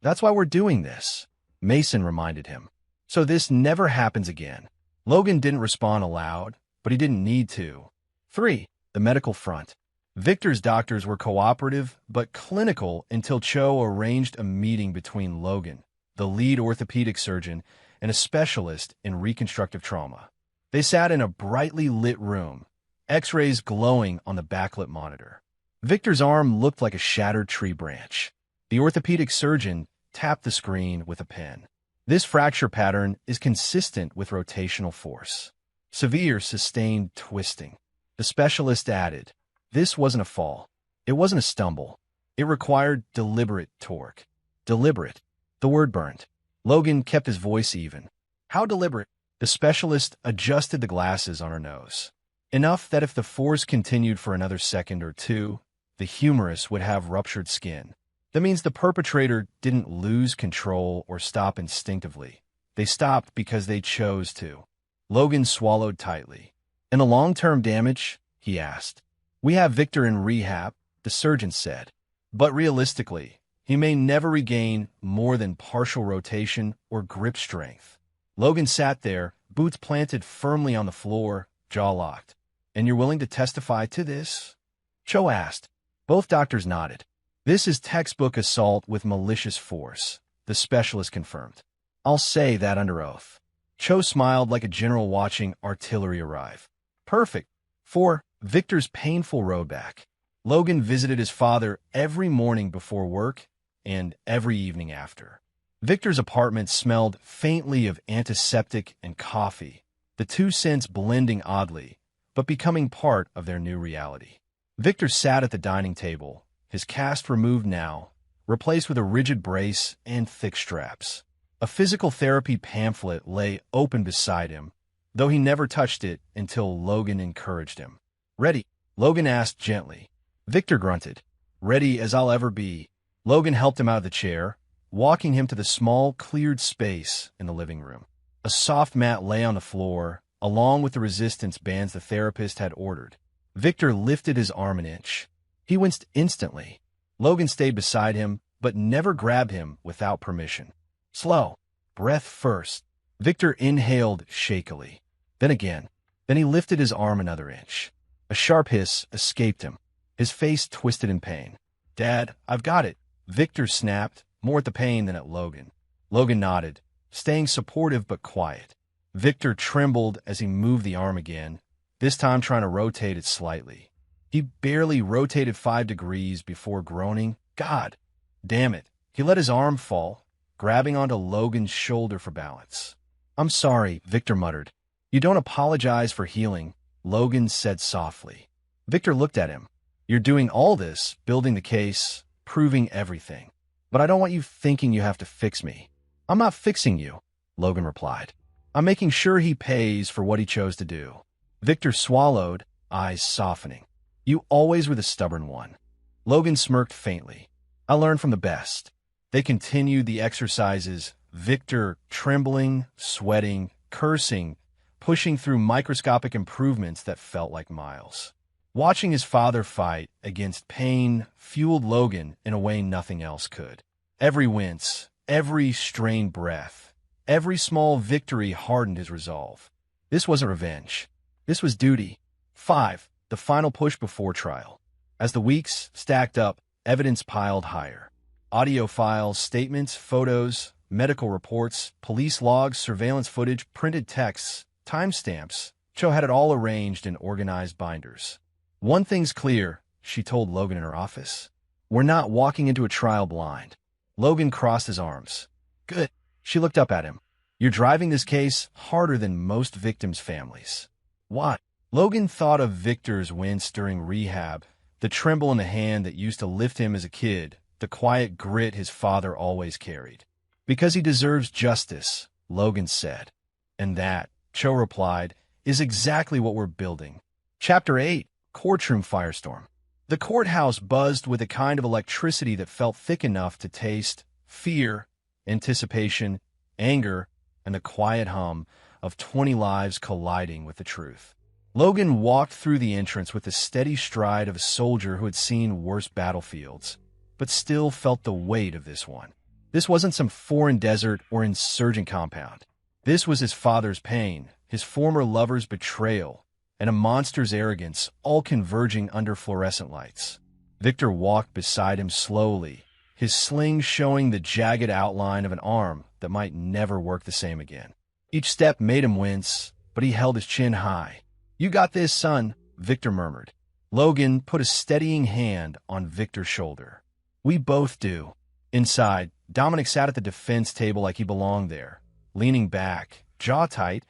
That's why we're doing this. Mason reminded him. So this never happens again. Logan didn't respond aloud, but he didn't need to. 3. The medical front. Victor's doctors were cooperative but clinical until Cho arranged a meeting between Logan, the lead orthopedic surgeon, and a specialist in reconstructive trauma. They sat in a brightly lit room, X-rays glowing on the backlit monitor. Victor's arm looked like a shattered tree branch. The orthopedic surgeon tapped the screen with a pen. This fracture pattern is consistent with rotational force. Severe sustained twisting. The specialist added, this wasn't a fall. It wasn't a stumble. It required deliberate torque. Deliberate. The word burned. Logan kept his voice even. How deliberate? The specialist adjusted the glasses on her nose. Enough that if the force continued for another second or 2, the humerus would have ruptured skin. That means the perpetrator didn't lose control or stop instinctively. They stopped because they chose to. Logan swallowed tightly. And the long-term damage? He asked. We have Victor in rehab, the surgeon said. But realistically, he may never regain more than partial rotation or grip strength. Logan sat there, boots planted firmly on the floor, jaw locked. And you're willing to testify to this? Cho asked. Both doctors nodded. This is textbook assault with malicious force, the specialist confirmed. I'll say that under oath. Cho smiled like a general watching artillery arrive. Perfect. 4. Victor's painful road back. Logan visited his father every morning before work and every evening after. Victor's apartment smelled faintly of antiseptic and coffee, the 2 scents blending oddly, but becoming part of their new reality. Victor sat at the dining table, his cast removed now, replaced with a rigid brace and thick straps. A physical therapy pamphlet lay open beside him, though he never touched it until Logan encouraged him. Ready? Logan asked gently. Victor grunted. Ready as I'll ever be. Logan helped him out of the chair, walking him to the small, cleared space in the living room. A soft mat lay on the floor, along with the resistance bands the therapist had ordered. Victor lifted his arm an inch. He winced instantly. Logan stayed beside him, but never grabbed him without permission. Slow. Breath first. Victor inhaled shakily. Then again. Then he lifted his arm another inch. A sharp hiss escaped him. His face twisted in pain. Dad, I've got it. Victor snapped, more at the pain than at Logan. Logan nodded, staying supportive but quiet. Victor trembled as he moved the arm again, this time trying to rotate it slightly. He barely rotated 5 degrees before groaning, God damn it. He let his arm fall, grabbing onto Logan's shoulder for balance. I'm sorry, Victor muttered. You don't apologize for healing, Logan said softly. Victor looked at him. You're doing all this, building the case, proving everything. But I don't want you thinking you have to fix me. I'm not fixing you, Logan replied. I'm making sure he pays for what he chose to do. Victor swallowed, eyes softening. You always were the stubborn one. Logan smirked faintly. I learned from the best. They continued the exercises, Victor trembling, sweating, cursing, pushing through microscopic improvements that felt like miles. Watching his father fight against pain fueled Logan in a way nothing else could. Every wince, every strained breath, every small victory hardened his resolve. This wasn't revenge. This was duty. 5. The final push before trial. As the weeks stacked up, evidence piled higher. Audio files, statements, photos, medical reports, police logs, surveillance footage, printed texts, timestamps. Cho had it all arranged in organized binders. "One thing's clear," she told Logan in her office. "We're not walking into a trial blind." Logan crossed his arms. "Good." She looked up at him. "You're driving this case harder than most victims' families." "What?" Logan thought of Victor's wince during rehab, the tremble in the hand that used to lift him as a kid, the quiet grit his father always carried. "Because he deserves justice," Logan said. "And that," Cho replied, "is exactly what we're building." Chapter 8, Courtroom Firestorm. The courthouse buzzed with a kind of electricity that felt thick enough to taste fear, anticipation, anger, and the quiet hum of 20 lives colliding with the truth. Logan walked through the entrance with the steady stride of a soldier who had seen worse battlefields, but still felt the weight of this one. This wasn't some foreign desert or insurgent compound. This was his father's pain, his former lover's betrayal, and a monster's arrogance, all converging under fluorescent lights. Victor walked beside him slowly, his sling showing the jagged outline of an arm that might never work the same again. Each step made him wince, but he held his chin high. "You got this, son," Victor murmured. Logan put a steadying hand on Victor's shoulder. "We both do." Inside, Dominic sat at the defense table like he belonged there, leaning back, jaw tight,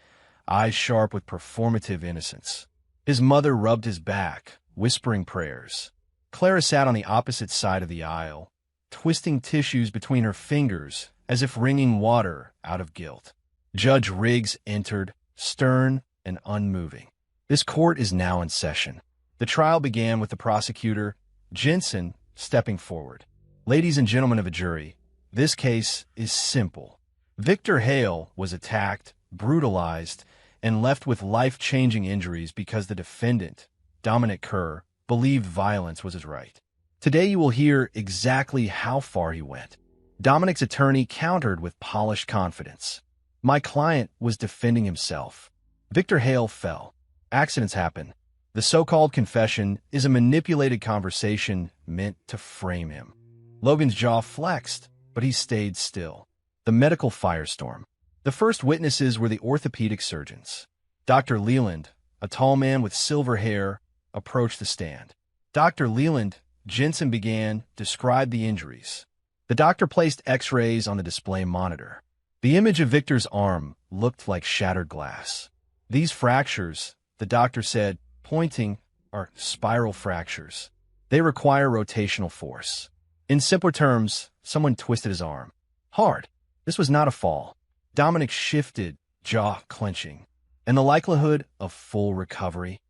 eyes sharp with performative innocence. His mother rubbed his back, whispering prayers. Clara sat on the opposite side of the aisle, twisting tissues between her fingers as if wringing water out of guilt. Judge Riggs entered, stern and unmoving. This court is now in session. The trial began with the prosecutor, Jensen, stepping forward. "Ladies and gentlemen of a jury, this case is simple. Victor Hale was attacked, brutalized, and left with life-changing injuries because the defendant, Dominic Kerr, believed violence was his right. Today you will hear exactly how far he went." Dominic's attorney countered with polished confidence. "My client was defending himself. Victor Hale fell. Accidents happen. The so-called confession is a manipulated conversation meant to frame him." Logan's jaw flexed, but he stayed still. The medical firestorm. The first witnesses were the orthopedic surgeons. Dr. Leland, a tall man with silver hair, approached the stand. "Dr. Leland," Jensen began, "described the injuries." The doctor placed X-rays on the display monitor. The image of Victor's arm looked like shattered glass. "These fractures," the doctor said, pointing, "are spiral fractures. They require rotational force. In simpler terms, someone twisted his arm. Hard. This was not a fall." Dominic shifted, jaw clenching. "And the likelihood of full recovery?"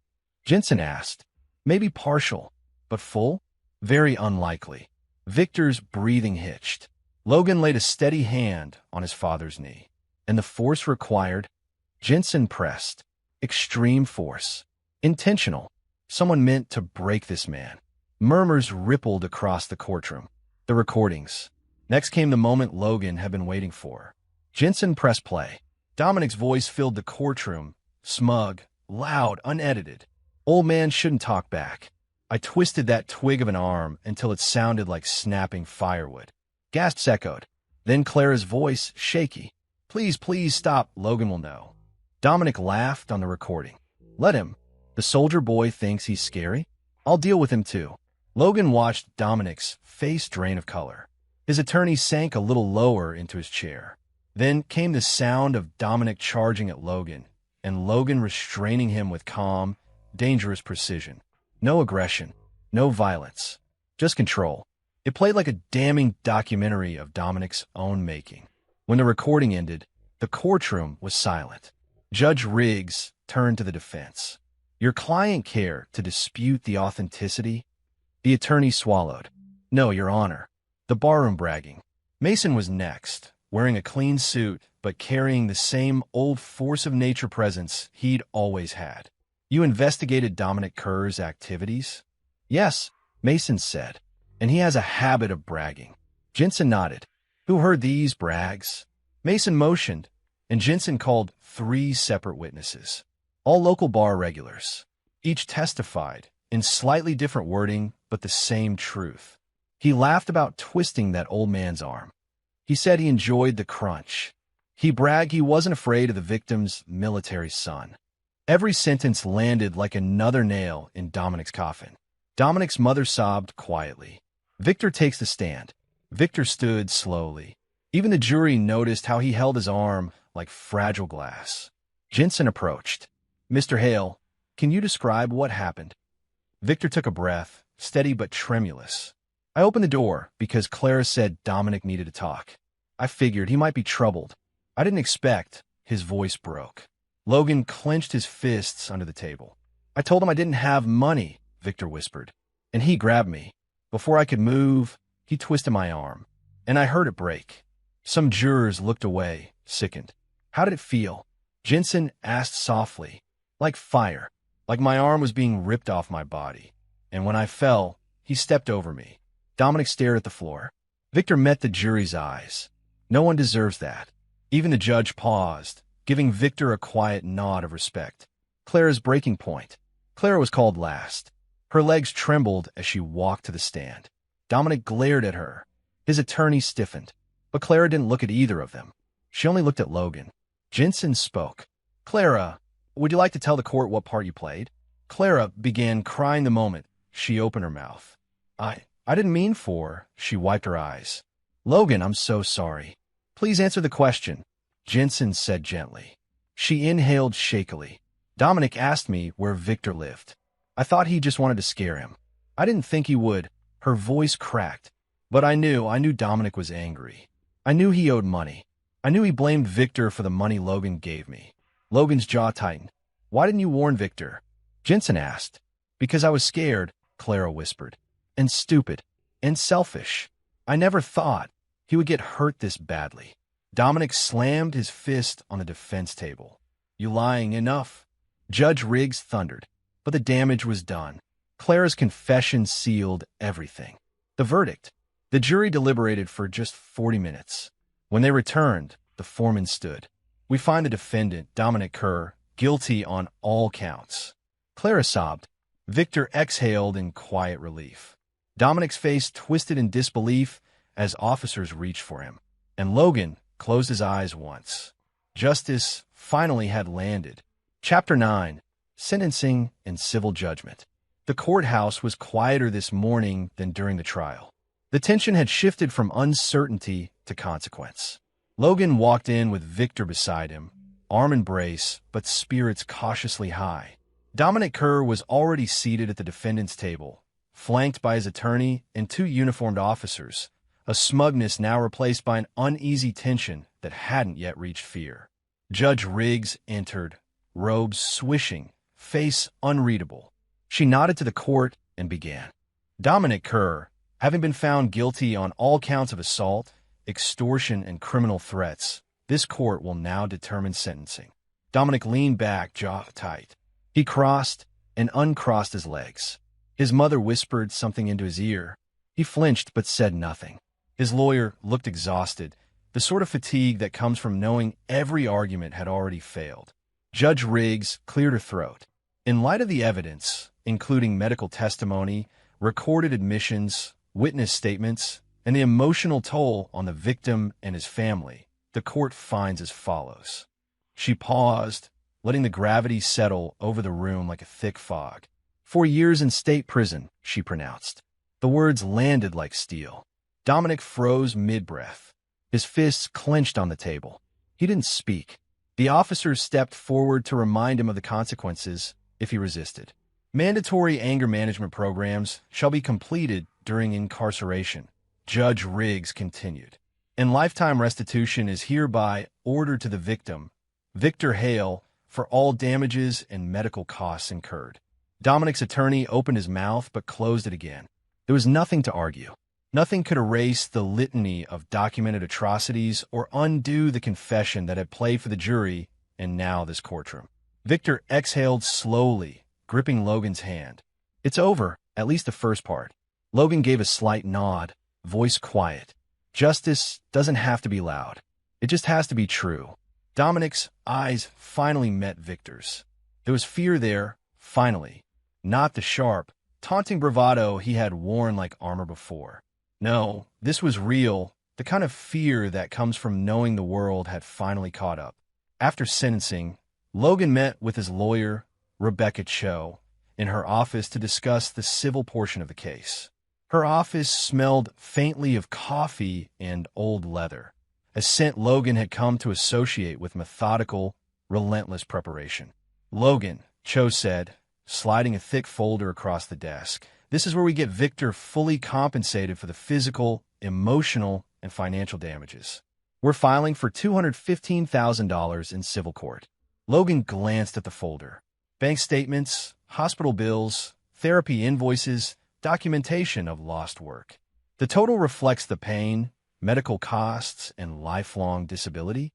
Jensen asked. "Maybe partial, but full? Very unlikely." Victor's breathing hitched. Logan laid a steady hand on his father's knee. "And the force required?" Jensen pressed. "Extreme force. Intentional. Someone meant to break this man." Murmurs rippled across the courtroom. The recordings. Next came the moment Logan had been waiting for. Jensen pressed play. Dominic's voice filled the courtroom, smug, loud, unedited. "Old man shouldn't talk back. I twisted that twig of an arm until it sounded like snapping firewood." Gasps echoed. Then Clara's voice, shaky. "Please, please stop. Logan will know." Dominic laughed on the recording. "Let him. The soldier boy thinks he's scary. I'll deal with him too." Logan watched Dominic's face drain of color. His attorney sank a little lower into his chair. Then came the sound of Dominic charging at Logan, and Logan restraining him with calm, dangerous precision. No aggression, no violence, just control. It played like a damning documentary of Dominic's own making. When the recording ended, the courtroom was silent. Judge Riggs turned to the defense. "Your client care to dispute the authenticity?" The attorney swallowed. "No, Your Honor." The barroom bragging. Mason was next, wearing a clean suit, but carrying the same old force of nature presence he'd always had. "You investigated Dominic Kerr's activities?" "Yes," Mason said, "and he has a habit of bragging." Jensen nodded. "Who heard these brags?" Mason motioned, and Jensen called 3 separate witnesses. All local bar regulars. Each testified, in slightly different wording, but the same truth. He laughed about twisting that old man's arm. He said he enjoyed the crunch. He bragged he wasn't afraid of the victim's military son. Every sentence landed like another nail in Dominic's coffin. Dominic's mother sobbed quietly. Victor takes the stand. Victor stood slowly. Even the jury noticed how he held his arm like fragile glass. Jensen approached. "Mr. Hale, can you describe what happened?" Victor took a breath, steady but tremulous. "I opened the door because Clara said Dominic needed to talk. I figured he might be troubled. I didn't expect." His voice broke. Logan clenched his fists under the table. "I told him I didn't have money," Victor whispered. "And he grabbed me. Before I could move, he twisted my arm. And I heard it break." Some jurors looked away, sickened. "How did it feel?" Jensen asked softly. "Like fire. Like my arm was being ripped off my body. And when I fell, he stepped over me." Dominic stared at the floor. Victor met the jury's eyes. "No one deserves that." Even the judge paused, giving Victor a quiet nod of respect. Clara's breaking point. Clara was called last. Her legs trembled as she walked to the stand. Dominic glared at her. His attorney stiffened. But Clara didn't look at either of them. She only looked at Logan. Jensen spoke. "Clara, would you like to tell the court what part you played?" Clara began crying the moment she opened her mouth. I didn't mean for." She wiped her eyes. "Logan, I'm so sorry. Please answer the question," Jensen said gently. She inhaled shakily. "Dominic asked me where Victor lived. I thought he just wanted to scare him. I didn't think he would." Her voice cracked. "But I knew Dominic was angry. I knew he owed money. I knew he blamed Victor for the money Logan gave me." Logan's jaw tightened. "Why didn't you warn Victor?" Jensen asked. "Because I was scared," Clara whispered. "And stupid. And selfish. I never thought he would get hurt this badly." Dominic slammed his fist on the defense table. "You lying enough." Judge Riggs thundered. But the damage was done. Clara's confession sealed everything. The verdict. The jury deliberated for just 40 minutes. When they returned, the foreman stood. "We find the defendant, Dominic Kerr, guilty on all counts." Clara sobbed. Victor exhaled in quiet relief. Dominic's face twisted in disbelief as officers reached for him. And Logan closed his eyes once. Justice finally had landed. Chapter 9. Sentencing and Civil Judgment. The courthouse was quieter this morning than during the trial. The tension had shifted from uncertainty to consequence. Logan walked in with Victor beside him, arm in brace, but spirits cautiously high. Dominic Kerr was already seated at the defendant's table, flanked by his attorney and two uniformed officers, a smugness now replaced by an uneasy tension that hadn't yet reached fear. Judge Riggs entered, robes swishing, face unreadable. She nodded to the court and began. "Dominic Kerr, having been found guilty on all counts of assault, extortion, and criminal threats, this court will now determine sentencing." Dominic leaned back, jaw tight. He crossed and uncrossed his legs. His mother whispered something into his ear. He flinched but said nothing. His lawyer looked exhausted, the sort of fatigue that comes from knowing every argument had already failed. Judge Riggs cleared her throat. "In light of the evidence, including medical testimony, recorded admissions, witness statements, and the emotional toll on the victim and his family, the court finds as follows." She paused, letting the gravity settle over the room like a thick fog. "4 years in state prison," she pronounced. The words landed like steel. Dominic froze mid-breath. His fists clenched on the table. He didn't speak. The officers stepped forward to remind him of the consequences if he resisted. "Mandatory anger management programs shall be completed during incarceration," Judge Riggs continued. "And lifetime restitution is hereby ordered to the victim, Victor Hale, for all damages and medical costs incurred." Dominic's attorney opened his mouth but closed it again. There was nothing to argue. Nothing could erase the litany of documented atrocities or undo the confession that had played for the jury and now this courtroom. Victor exhaled slowly, gripping Logan's hand. "It's over, at least the first part." Logan gave a slight nod, voice quiet. "Justice doesn't have to be loud. It just has to be true." Dominic's eyes finally met Victor's. There was fear there, finally. Not the sharp, taunting bravado he had worn like armor before. No, this was real, the kind of fear that comes from knowing the world had finally caught up. After sentencing, Logan met with his lawyer, Rebecca Cho, in her office to discuss the civil portion of the case. Her office smelled faintly of coffee and old leather, a scent Logan had come to associate with methodical, relentless preparation. "Logan," Cho said, sliding a thick folder across the desk, "this is where we get Victor fully compensated for the physical, emotional, and financial damages. We're filing for $215,000 in civil court." Logan glanced at the folder. Bank statements, hospital bills, therapy invoices, documentation of lost work. The total reflects the pain, medical costs, and lifelong disability?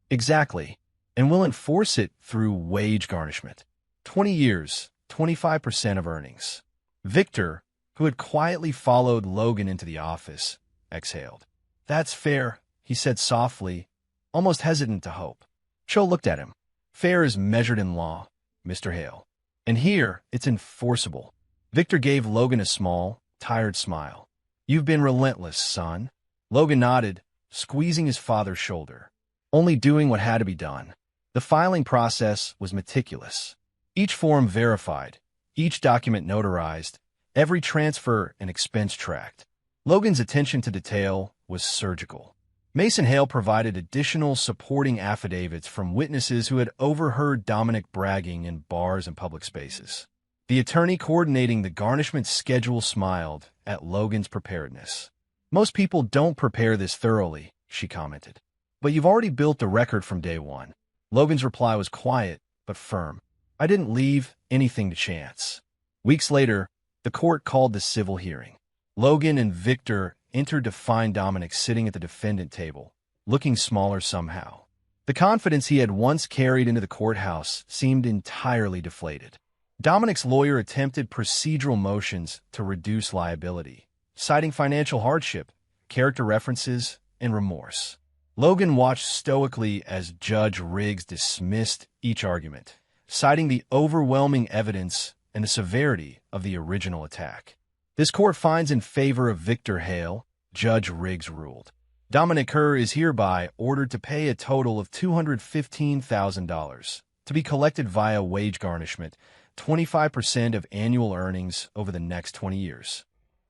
Exactly. And we'll enforce it through wage garnishment. 20 years, 25% of earnings. Victor, who had quietly followed Logan into the office, exhaled. "That's fair," he said softly, almost hesitant to hope. Cho looked at him. "Fair is measured in law, Mr. Hale. And here, it's enforceable." Victor gave Logan a small, tired smile. "You've been relentless, son." Logan nodded, squeezing his father's shoulder. "Only doing what had to be done." The filing process was meticulous. Each form verified, each document notarized, every transfer and expense tracked. Logan's attention to detail was surgical. Mason Hale provided additional supporting affidavits from witnesses who had overheard Dominic bragging in bars and public spaces. The attorney coordinating the garnishment schedule smiled at Logan's preparedness. "Most people don't prepare this thoroughly," she commented. "But you've already built the record from day one." Logan's reply was quiet but firm. "I didn't leave anything to chance." Weeks later, the court called the civil hearing. Logan and Victor entered to find Dominic sitting at the defendant table, looking smaller somehow. The confidence he had once carried into the courthouse seemed entirely deflated. Dominic's lawyer attempted procedural motions to reduce liability, citing financial hardship, character references, and remorse. Logan watched stoically as Judge Riggs dismissed each argument, citing the overwhelming evidence and the severity of the original attack. "This court finds in favor of Victor Hale," Judge Riggs ruled. "Dominic Kerr is hereby ordered to pay a total of $215,000 to be collected via wage garnishment, 25% of annual earnings over the next 20 years.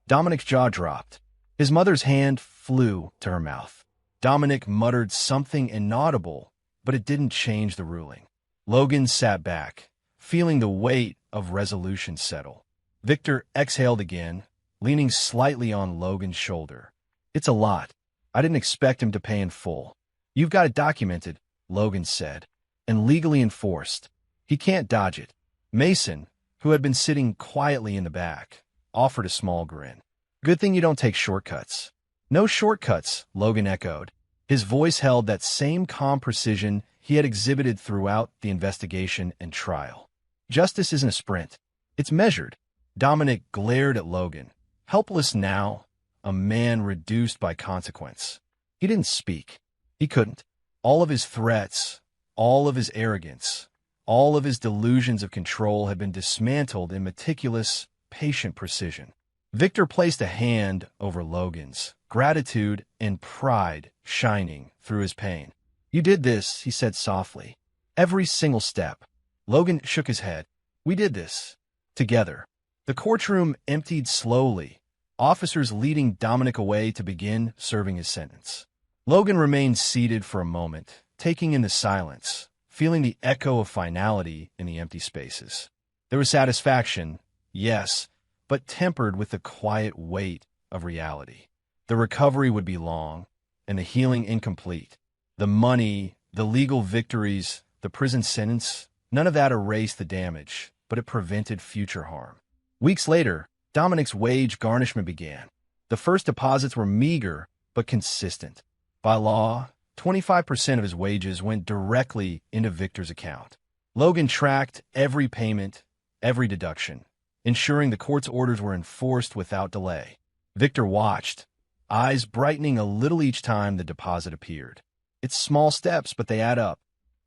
Dominic's jaw dropped. His mother's hand flew to her mouth. Dominic muttered something inaudible, but it didn't change the ruling. Logan sat back, feeling the weight of resolution settle. Victor exhaled again, leaning slightly on Logan's shoulder. "It's a lot. I didn't expect him to pay in full." "You've got it documented," Logan said, "and legally enforced. He can't dodge it." Mason, who had been sitting quietly in the back, offered a small grin. "Good thing you don't take shortcuts." "No shortcuts," Logan echoed. His voice held that same calm precision he had exhibited throughout the investigation and trial. "Justice isn't a sprint. It's measured." Dominic glared at Logan, helpless now, a man reduced by consequence. He didn't speak. He couldn't. All of his threats, all of his arrogance, all of his delusions of control had been dismantled in meticulous, patient precision. Victor placed a hand over Logan's, gratitude and pride shining through his pain. "You did this," he said softly. "Every single step." Logan shook his head. "We did this. Together." The courtroom emptied slowly, officers leading Dominic away to begin serving his sentence. Logan remained seated for a moment, taking in the silence, feeling the echo of finality in the empty spaces. There was satisfaction, yes, but tempered with the quiet weight of reality. The recovery would be long, and the healing incomplete. The money, the legal victories, the prison sentence, none of that erased the damage, but it prevented future harm. Weeks later, Dominic's wage garnishment began. The first deposits were meager, but consistent. By law, 25% of his wages went directly into Victor's account. Logan tracked every payment, every deduction, ensuring the court's orders were enforced without delay. Victor watched, eyes brightening a little each time the deposit appeared. "It's small steps, but they add up."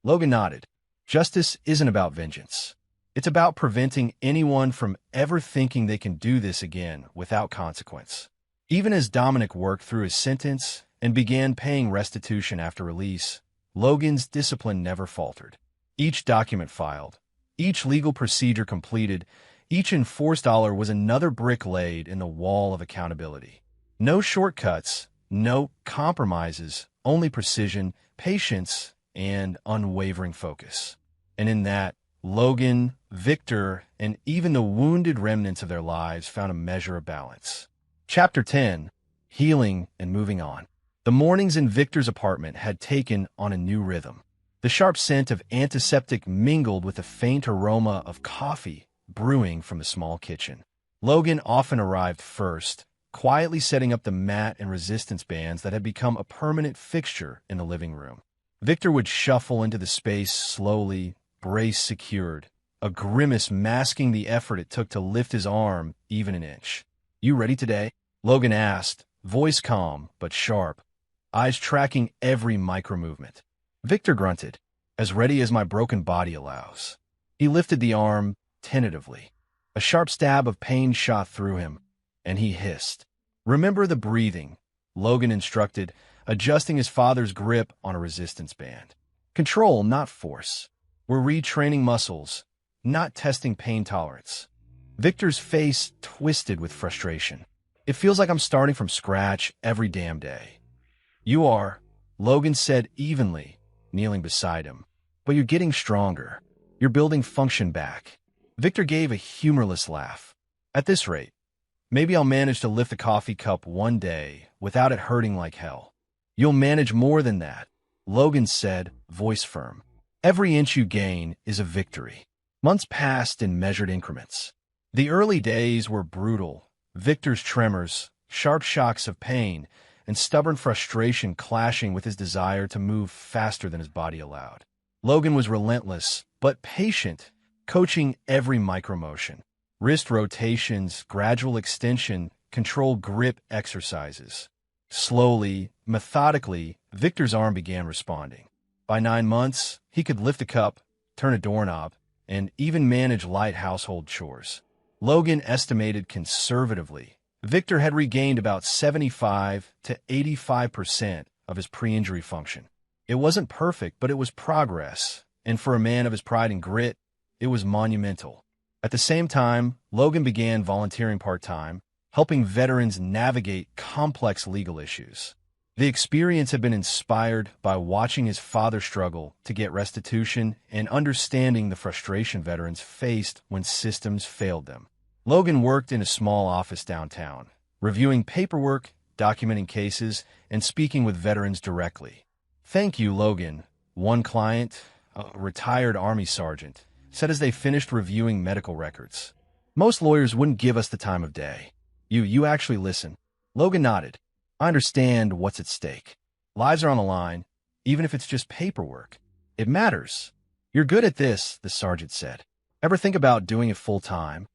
Logan nodded. "Justice isn't about vengeance. It's about preventing anyone from ever thinking they can do this again without consequence." Even as Dominic worked through his sentence and began paying restitution after release, Logan's discipline never faltered. Each document filed, each legal procedure completed, each enforced dollar was another brick laid in the wall of accountability. No shortcuts, no compromises, only precision, patience, and unwavering focus. And in that, Logan, Victor, and even the wounded remnants of their lives found a measure of balance. Chapter 10: Healing and Moving On. The mornings in Victor's apartment had taken on a new rhythm. The sharp scent of antiseptic mingled with the faint aroma of coffee brewing from the small kitchen. Logan often arrived first, quietly setting up the mat and resistance bands that had become a permanent fixture in the living room. Victor would shuffle into the space slowly, brace secured, a grimace masking the effort it took to lift his arm even an inch. "You ready today?" Logan asked, voice calm but sharp, eyes tracking every micro-movement. Victor grunted, "As ready as my broken body allows." He lifted the arm tentatively. A sharp stab of pain shot through him, and he hissed. "Remember the breathing," Logan instructed, adjusting his father's grip on a resistance band. "Control, not force. We're retraining muscles, not testing pain tolerance." Victor's face twisted with frustration. "It feels like I'm starting from scratch every damn day." "You are," Logan said evenly, kneeling beside him. "But you're getting stronger. You're building function back." Victor gave a humorless laugh. "At this rate, maybe I'll manage to lift the coffee cup one day without it hurting like hell." "You'll manage more than that," Logan said, voice firm. "Every inch you gain is a victory." Months passed in measured increments. The early days were brutal. Victor's tremors, sharp shocks of pain, and stubborn frustration clashing with his desire to move faster than his body allowed. Logan was relentless, but patient, coaching every micromotion. Wrist rotations, gradual extension, controlled grip exercises. Slowly, methodically, Victor's arm began responding. By 9 months, he could lift a cup, turn a doorknob, and even manage light household chores. Logan estimated conservatively Victor had regained about 75 to 85% of his pre-injury function. It wasn't perfect, but it was progress, and for a man of his pride and grit, it was monumental. At the same time, Logan began volunteering part-time, helping veterans navigate complex legal issues. The experience had been inspired by watching his father struggle to get restitution and understanding the frustration veterans faced when systems failed them. Logan worked in a small office downtown, reviewing paperwork, documenting cases, and speaking with veterans directly. "Thank you, Logan," one client, a retired Army sergeant, said as they finished reviewing medical records. "Most lawyers wouldn't give us the time of day. You actually listen." Logan nodded. "I understand what's at stake. Lives are on the line, even if it's just paperwork. It matters." "You're good at this," the sergeant said. "Ever think about doing it full-time?"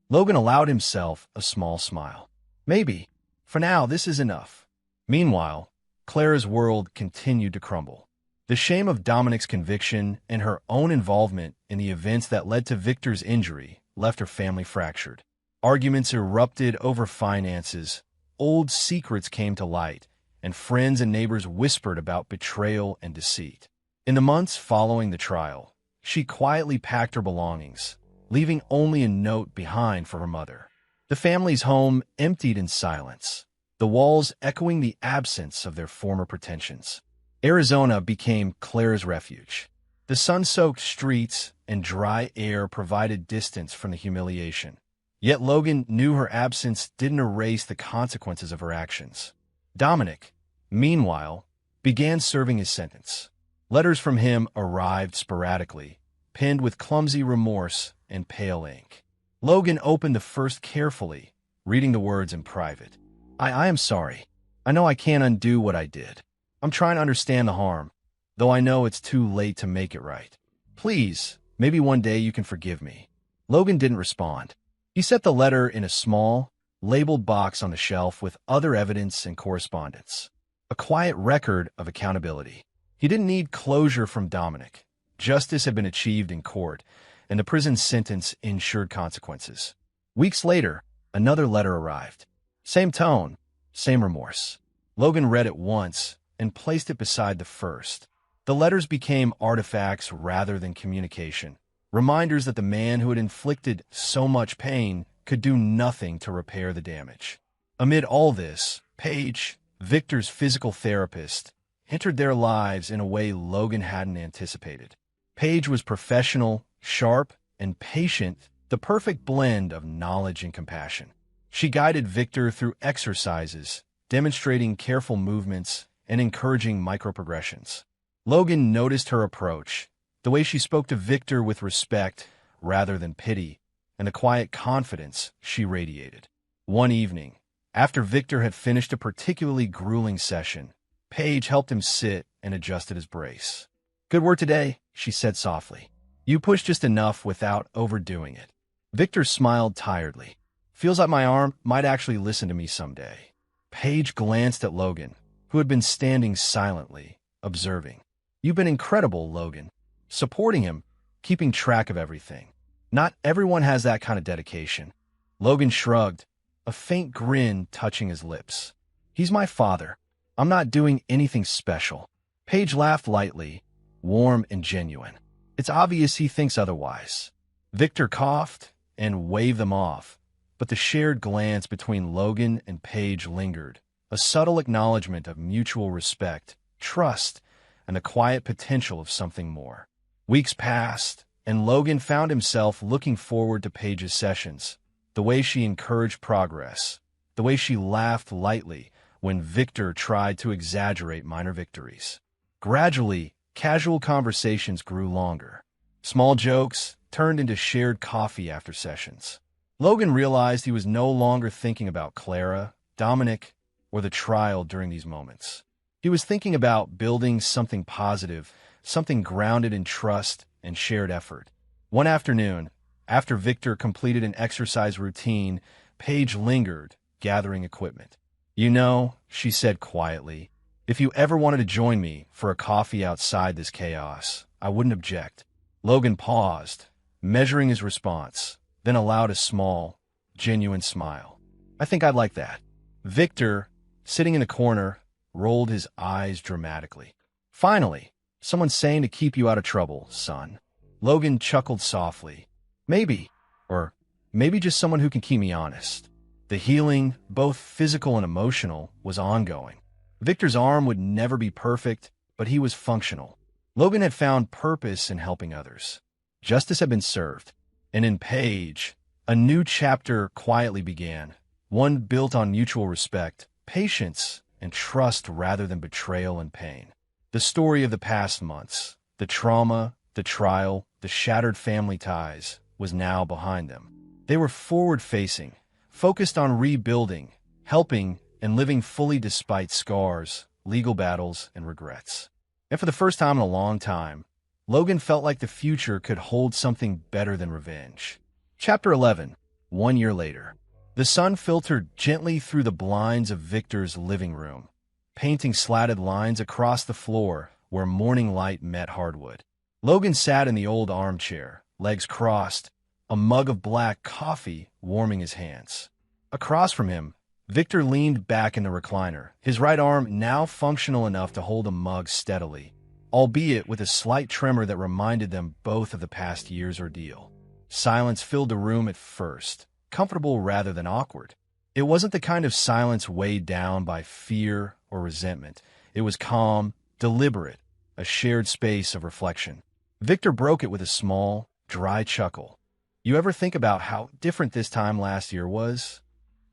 Logan allowed himself a small smile. "Maybe. For now, this is enough." Meanwhile, Clara's world continued to crumble. The shame of Dominic's conviction and her own involvement in the events that led to Victor's injury left her family fractured. Arguments erupted over finances, old secrets came to light, and friends and neighbors whispered about betrayal and deceit. In the months following the trial, she quietly packed her belongings, leaving only a note behind for her mother. The family's home emptied in silence, the walls echoing the absence of their former pretensions. Arizona became Clara's refuge. The sun-soaked streets and dry air provided distance from the humiliation. Yet Logan knew her absence didn't erase the consequences of her actions. Dominic, meanwhile, began serving his sentence. Letters from him arrived sporadically, penned with clumsy remorse and pale ink. Logan opened the first carefully, reading the words in private. I am sorry. I know I can't undo what I did. I'm trying to understand the harm, though I know it's too late to make it right. Please, maybe one day you can forgive me." Logan didn't respond. He set the letter in a small, labeled box on the shelf with other evidence and correspondence. A quiet record of accountability. He didn't need closure from Dominic. Justice had been achieved in court, and the prison sentence ensured consequences. Weeks later, another letter arrived. Same tone, Same remorse. Logan read it once and placed it beside the first. The letters became artifacts rather than communication, reminders that the man who had inflicted so much pain could do nothing to repair the damage. Amid all this, Paige, Victor's physical therapist, entered their lives in a way Logan hadn't anticipated. Paige was professional, sharp, and patient, the perfect blend of knowledge and compassion. She guided Victor through exercises, demonstrating careful movements and encouraging microprogressions. Logan noticed her approach, the way she spoke to Victor with respect rather than pity, and the quiet confidence she radiated. One evening, after Victor had finished a particularly grueling session, Paige helped him sit and adjusted his brace. "Good work today," she said softly. "You pushed just enough without overdoing it." Victor smiled tiredly. "Feels like my arm might actually listen to me someday." Paige glanced at Logan, who had been standing silently, observing. "You've been incredible, Logan. Supporting him, keeping track of everything. Not everyone has that kind of dedication." Logan shrugged, a faint grin touching his lips. "He's my father. I'm not doing anything special." Paige laughed lightly, warm and genuine. "It's obvious he thinks otherwise." Victor coughed and waved them off, but the shared glance between Logan and Paige lingered, a subtle acknowledgement of mutual respect, trust, and the quiet potential of something more. Weeks passed, and Logan found himself looking forward to Paige's sessions, the way she encouraged progress, the way she laughed lightly when Victor tried to exaggerate minor victories. Gradually, casual conversations grew longer. Small jokes turned into shared coffee after sessions. Logan realized he was no longer thinking about Clara, Dominic, or the trial during these moments. He was thinking about building something positive, something grounded in trust and shared effort. One afternoon, after Victor completed an exercise routine, Paige lingered, gathering equipment. "You know," she said quietly, "if you ever wanted to join me for a coffee outside this chaos, I wouldn't object." Logan paused, measuring his response, then allowed a small, genuine smile. "I think I'd like that." Victor, sitting in a corner, rolled his eyes dramatically. "Finally, someone saying to keep you out of trouble, son." Logan chuckled softly. "Maybe, or maybe just someone who can keep me honest." The healing, both physical and emotional, was ongoing. Victor's arm would never be perfect, but he was functional. Logan had found purpose in helping others. Justice had been served, and in Paige, a new chapter quietly began, one built on mutual respect, patience, and trust rather than betrayal and pain. The story of the past months, the trauma, the trial, the shattered family ties, was now behind them. They were forward-facing, focused on rebuilding, helping, and living fully despite scars, legal battles, and regrets. And for the first time in a long time, Logan felt like the future could hold something better than revenge. Chapter 11. 1 year later. The sun filtered gently through the blinds of Victor's living room, painting slatted lines across the floor where morning light met hardwood. Logan sat in the old armchair, legs crossed, a mug of black coffee warming his hands. Across from him, Victor leaned back in the recliner, his right arm now functional enough to hold a mug steadily, albeit with a slight tremor that reminded them both of the past year's ordeal. Silence filled the room at first, comfortable rather than awkward. It wasn't the kind of silence weighed down by fear or resentment. It was calm, deliberate, a shared space of reflection. Victor broke it with a small, dry chuckle. "You ever think about how different this time last year was?"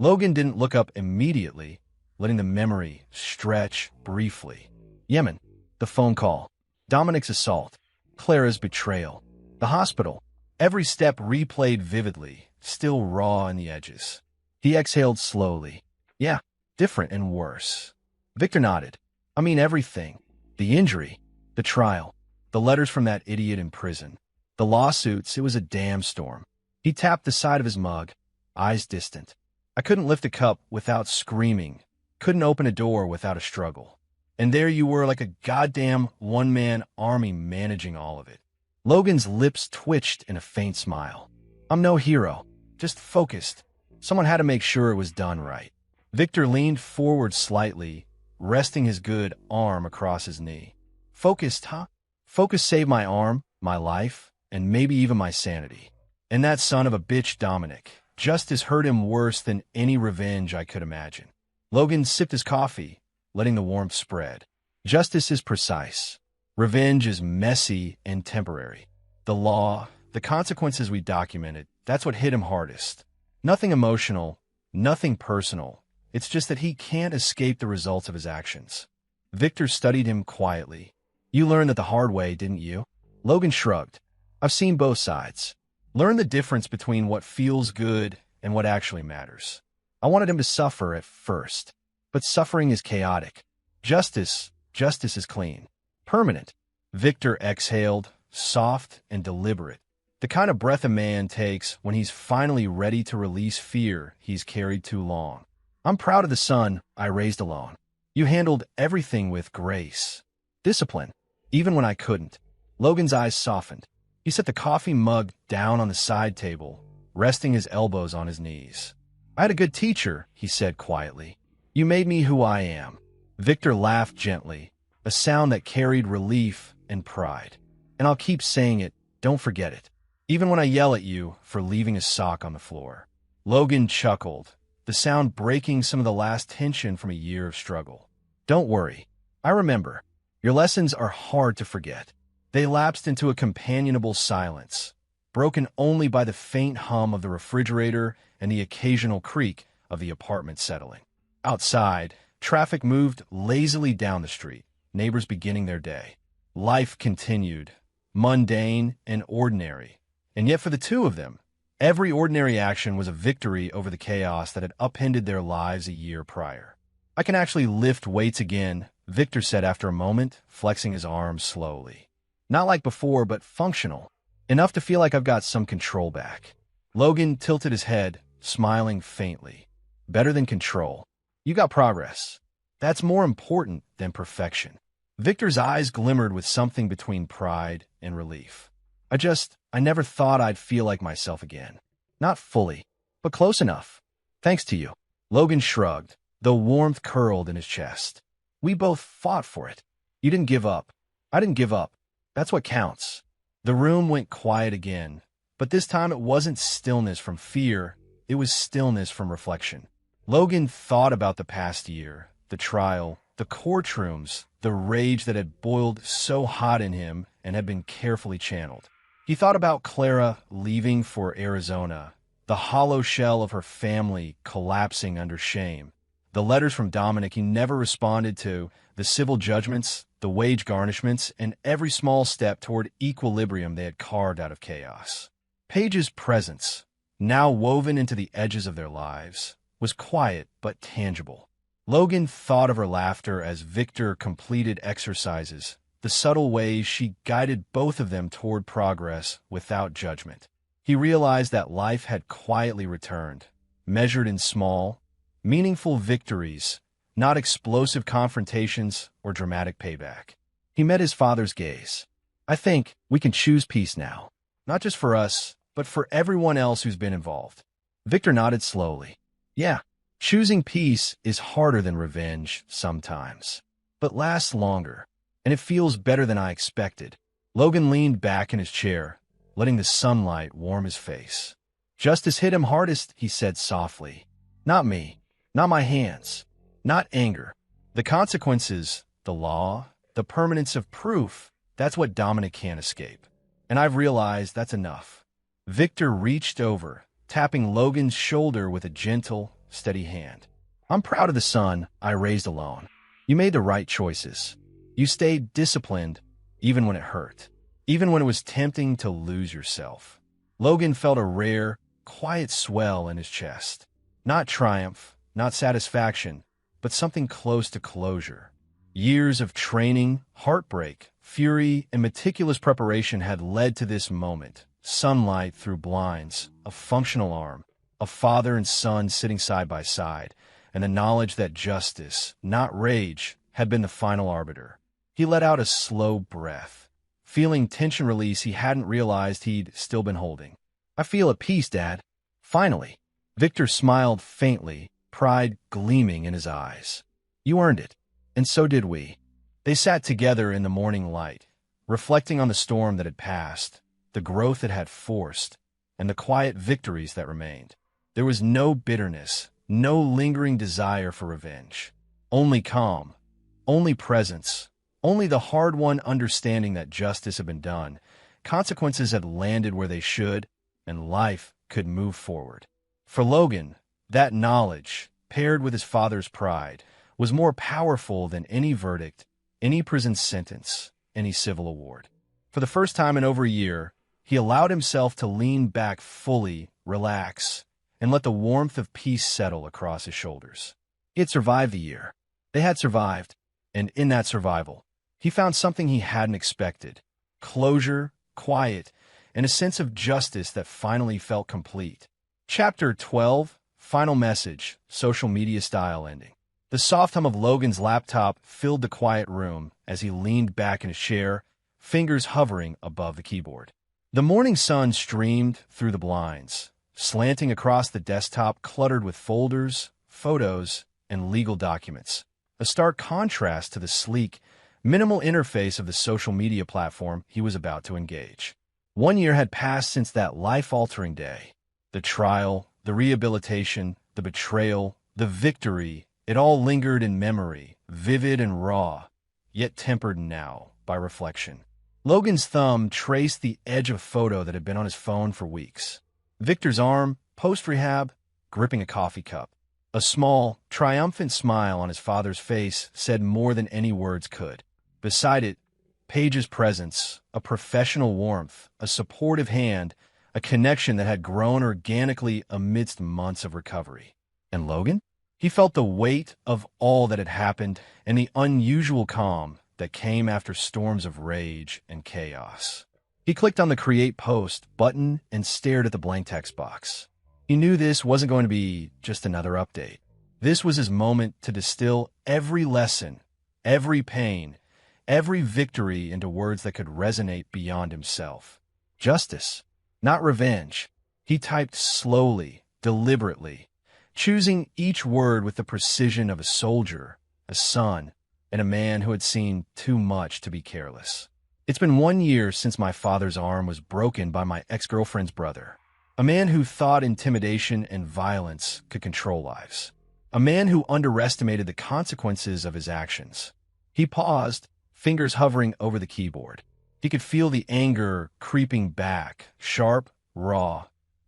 Logan didn't look up immediately, letting the memory stretch briefly. Yemen, the phone call, Dominic's assault, Clara's betrayal, the hospital, every step replayed vividly, still raw in the edges. He exhaled slowly. "Yeah, different and worse." Victor nodded. "I mean everything. The injury, the trial, the letters from that idiot in prison, the lawsuits, it was a damn storm." He tapped the side of his mug, eyes distant. "I couldn't lift a cup without screaming, couldn't open a door without a struggle. And there you were like a goddamn one-man army managing all of it." Logan's lips twitched in a faint smile. "I'm no hero, just focused. Someone had to make sure it was done right." Victor leaned forward slightly, resting his good arm across his knee. Focused, huh? Focus saved my arm, my life, and maybe even my sanity. And that son of a bitch Dominic, Justice hurt him worse than any revenge I could imagine. Logan sipped his coffee, letting the warmth spread. Justice is precise. Revenge is messy and temporary. The law, the consequences we documented, that's what hit him hardest. Nothing emotional, nothing personal. It's just that he can't escape the results of his actions. Victor studied him quietly. You learned that the hard way, didn't you? Logan shrugged. I've seen both sides. Learn the difference between what feels good and what actually matters. I wanted him to suffer at first, but suffering is chaotic. Justice is clean. Permanent. Victor exhaled, soft and deliberate. The kind of breath a man takes when he's finally ready to release fear he's carried too long. I'm proud of the son I raised alone. You handled everything with grace. Discipline, even when I couldn't. Logan's eyes softened. He set the coffee mug down on the side table, resting his elbows on his knees. I had a good teacher, he said quietly. You made me who I am. Victor laughed gently, a sound that carried relief and pride. And I'll keep saying it, don't forget it. Even when I yell at you for leaving a sock on the floor. Logan chuckled, the sound breaking some of the last tension from a year of struggle. Don't worry. I remember. Your lessons are hard to forget. They lapsed into a companionable silence, broken only by the faint hum of the refrigerator and the occasional creak of the apartment settling. Outside, traffic moved lazily down the street, neighbors beginning their day. Life continued, mundane and ordinary. And yet for the two of them, every ordinary action was a victory over the chaos that had upended their lives a year prior. I can actually lift weights again, Victor said after a moment, flexing his arms slowly. Not like before, but functional. Enough to feel like I've got some control back. Logan tilted his head, smiling faintly. Better than control. You got progress. That's more important than perfection. Victor's eyes glimmered with something between pride and relief. I never thought I'd feel like myself again. Not fully, but close enough. Thanks to you. Logan shrugged, though warmth curled in his chest. We both fought for it. You didn't give up. I didn't give up. That's what counts. The room went quiet again, but this time it wasn't stillness from fear, it was stillness from reflection. Logan thought about the past year, the trial, the courtrooms, the rage that had boiled so hot in him and had been carefully channeled. He thought about Clara leaving for Arizona, the hollow shell of her family collapsing under shame, the letters from Dominic he never responded to, the civil judgments, the wage garnishments, and every small step toward equilibrium they had carved out of chaos. Paige's presence, now woven into the edges of their lives, was quiet but tangible. Logan thought of her laughter as Victor completed exercises, the subtle ways she guided both of them toward progress without judgment. He realized that life had quietly returned, measured in small, meaningful victories, not explosive confrontations or dramatic payback. He met his father's gaze. I think we can choose peace now, not just for us, but for everyone else who's been involved. Victor nodded slowly. Yeah, choosing peace is harder than revenge sometimes, but lasts longer, and it feels better than I expected. Logan leaned back in his chair, letting the sunlight warm his face. Justice hit him hardest, he said softly. Not me, not my hands. Not anger. The consequences, the law, the permanence of proof, that's what Dominic can't escape. And I've realized that's enough. Victor reached over, tapping Logan's shoulder with a gentle, steady hand. I'm proud of the son I raised alone. You made the right choices. You stayed disciplined, even when it hurt. Even when it was tempting to lose yourself. Logan felt a rare, quiet swell in his chest. Not triumph, not satisfaction, but something close to closure. Years of training, heartbreak, fury, and meticulous preparation had led to this moment. Sunlight through blinds, a functional arm, a father and son sitting side by side, and the knowledge that justice, not rage, had been the final arbiter. He let out a slow breath, feeling tension release he hadn't realized he'd still been holding. I feel at peace, Dad. Finally. Victor smiled faintly, pride gleaming in his eyes. "You earned it, and so did we." They sat together in the morning light, reflecting on the storm that had passed, the growth it had forced, and the quiet victories that remained. There was no bitterness, no lingering desire for revenge. Only calm, only presence, only the hard-won understanding that justice had been done, consequences had landed where they should, and life could move forward. For Logan, that knowledge, paired with his father's pride, was more powerful than any verdict, any prison sentence, any civil award. For the first time in over a year, he allowed himself to lean back fully, relax, and let the warmth of peace settle across his shoulders. He had survived the year. They had survived, and in that survival, he found something he hadn't expected: closure, quiet, and a sense of justice that finally felt complete. Chapter 12, Final Message, Social Media Style Ending. The soft hum of Logan's laptop filled the quiet room as he leaned back in his chair, fingers hovering above the keyboard. The morning sun streamed through the blinds, slanting across the desktop cluttered with folders, photos, and legal documents, a stark contrast to the sleek, minimal interface of the social media platform he was about to engage. 1 year had passed since that life-altering day. The trial, the rehabilitation, the betrayal, the victory, it all lingered in memory, vivid and raw, yet tempered now by reflection. Logan's thumb traced the edge of a photo that had been on his phone for weeks. Victor's arm, post-rehab, gripping a coffee cup. A small, triumphant smile on his father's face said more than any words could. Beside it, Paige's presence, a professional warmth, a supportive hand, a connection that had grown organically amidst months of recovery. And Logan? He felt the weight of all that had happened and the unusual calm that came after storms of rage and chaos. He clicked on the Create Post button and stared at the blank text box. He knew this wasn't going to be just another update. This was his moment to distill every lesson, every pain, every victory into words that could resonate beyond himself. Justice, not revenge. He typed slowly, deliberately, choosing each word with the precision of a soldier, a son, and a man who had seen too much to be careless. It's been 1 year since my father's arm was broken by my ex-girlfriend's brother, a man who thought intimidation and violence could control lives, a man who underestimated the consequences of his actions. He paused, fingers hovering over the keyboard. He could feel the anger creeping back, sharp, raw,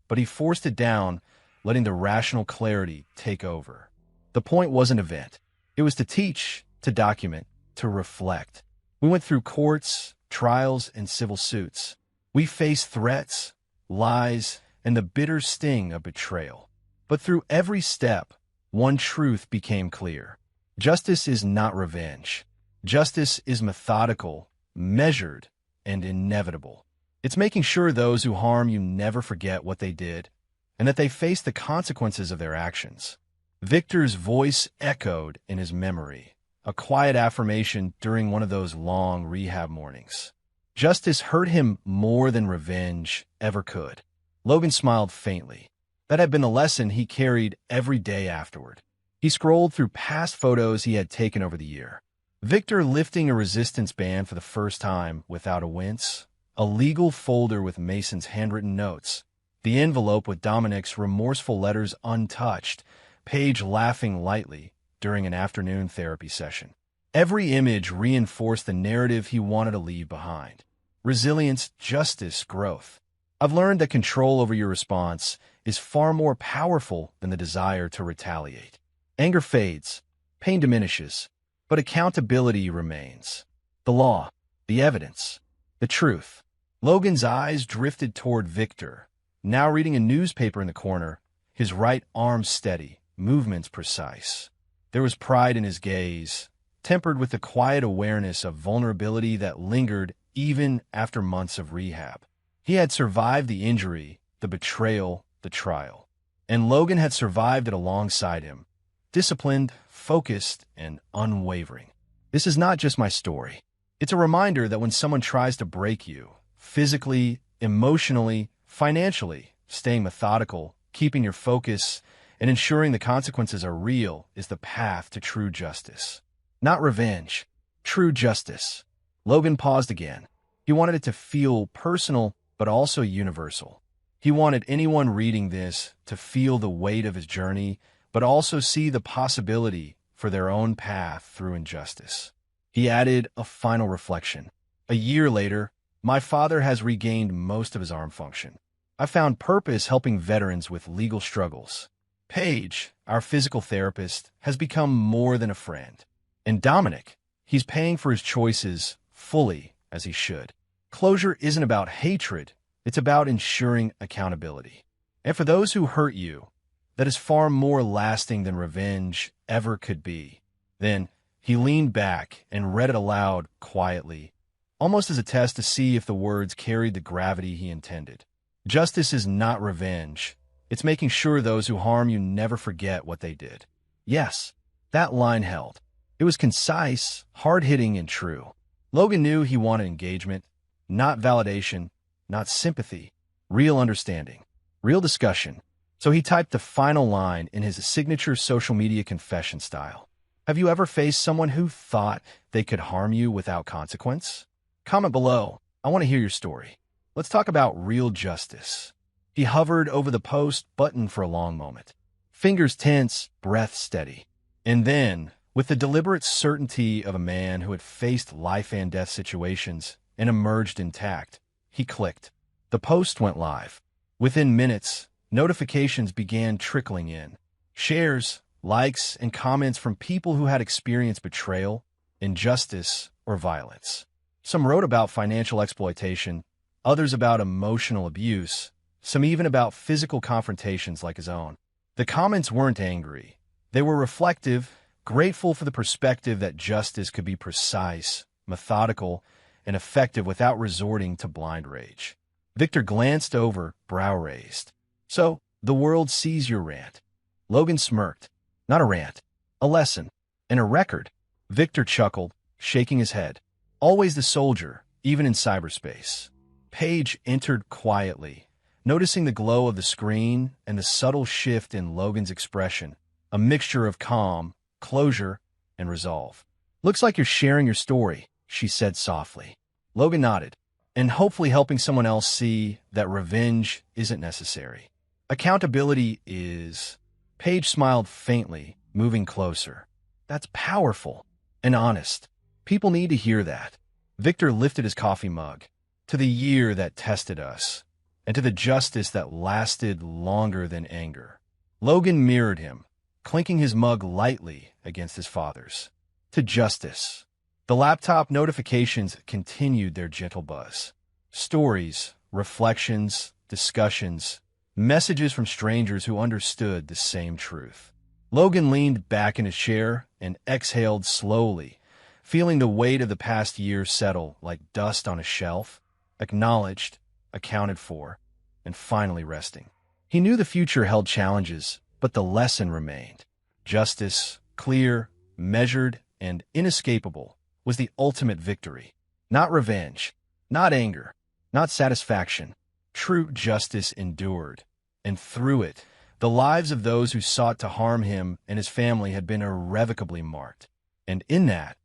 but he forced it down, letting the rational clarity take over. The point wasn't a vent. It was to teach, to document, to reflect. We went through courts, trials, and civil suits. We faced threats, lies, and the bitter sting of betrayal. But through every step, one truth became clear. Justice is not revenge. Justice is methodical, measured, and inevitable. It's making sure those who harm you never forget what they did, and that they face the consequences of their actions. Victor's voice echoed in his memory, a quiet affirmation during one of those long rehab mornings. Justice hurt him more than revenge ever could. Logan smiled faintly. That had been the lesson he carried every day afterward. He scrolled through past photos he had taken over the year. Victor lifting a resistance band for the first time without a wince, a legal folder with Mason's handwritten notes, the envelope with Dominic's remorseful letters untouched, Paige laughing lightly during an afternoon therapy session. Every image reinforced the narrative he wanted to leave behind. Resilience, justice, growth. I've learned that control over your response is far more powerful than the desire to retaliate. Anger fades, pain diminishes, but accountability remains. The law, the evidence, the truth. Logan's eyes drifted toward Victor, now reading a newspaper in the corner, his right arm steady, movements precise. There was pride in his gaze, tempered with the quiet awareness of vulnerability that lingered even after months of rehab. He had survived the injury, the betrayal, the trial, and Logan had survived it alongside him, disciplined, focused, and unwavering. This is not just my story. It's a reminder that when someone tries to break you, physically, emotionally, financially, staying methodical, keeping your focus, and ensuring the consequences are real is the path to true justice. Not revenge, true justice. Logan paused again. He wanted it to feel personal, but also universal. He wanted anyone reading this to feel the weight of his journey, but also see the possibility for their own path through injustice. He added a final reflection. A year later, my father has regained most of his arm function. I found purpose helping veterans with legal struggles. Paige, our physical therapist, has become more than a friend. And Dominic, he's paying for his choices fully as he should. Closure isn't about hatred, it's about ensuring accountability. And for those who hurt you, that is far more lasting than revenge ever could be. Then he leaned back and read it aloud quietly, almost as a test to see if the words carried the gravity he intended. Justice is not revenge. It's making sure those who harm you never forget what they did. Yes, that line held. It was concise, hard-hitting, and true. Logan knew he wanted engagement, not validation, not sympathy, real understanding, real discussion. So he typed the final line in his signature social media confession style. Have you ever faced someone who thought they could harm you without consequence? Comment below. I want to hear your story. Let's talk about real justice. He hovered over the post button for a long moment. Fingers tense, breath steady. And then, with the deliberate certainty of a man who had faced life and death situations and emerged intact, he clicked. The post went live. Within minutes, notifications began trickling in. Shares, likes, and comments from people who had experienced betrayal, injustice, or violence. Some wrote about financial exploitation, others about emotional abuse, some even about physical confrontations like his own. The comments weren't angry. They were reflective, grateful for the perspective that justice could be precise, methodical, and effective without resorting to blind rage. Victor glanced over, brow raised. So, the world sees your rant. Logan smirked. Not a rant. A lesson. And a record. Victor chuckled, shaking his head. Always the soldier, even in cyberspace. Paige entered quietly, noticing the glow of the screen and the subtle shift in Logan's expression, a mixture of calm, closure, and resolve. Looks like you're sharing your story, she said softly. Logan nodded, and hopefully helping someone else see that revenge isn't necessary. Accountability is. Paige smiled faintly, moving closer. That's powerful and honest. People need to hear that. Victor lifted his coffee mug. To the year that tested us, and to the justice that lasted longer than anger. Logan mirrored him, clinking his mug lightly against his father's. To justice. The laptop notifications continued their gentle buzz. Stories, reflections, discussions, messages from strangers who understood the same truth. Logan leaned back in his chair and exhaled slowly, feeling the weight of the past year settle like dust on a shelf, acknowledged, accounted for, and finally resting. He knew the future held challenges, but the lesson remained. Justice, clear, measured, and inescapable, was the ultimate victory. Not revenge, not anger, not satisfaction. True justice endured, and through it, the lives of those who sought to harm him and his family had been irrevocably marked. And in that,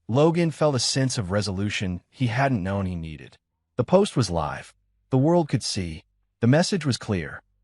Logan felt a sense of resolution he hadn't known he needed. The post was live. The world could see. The message was clear.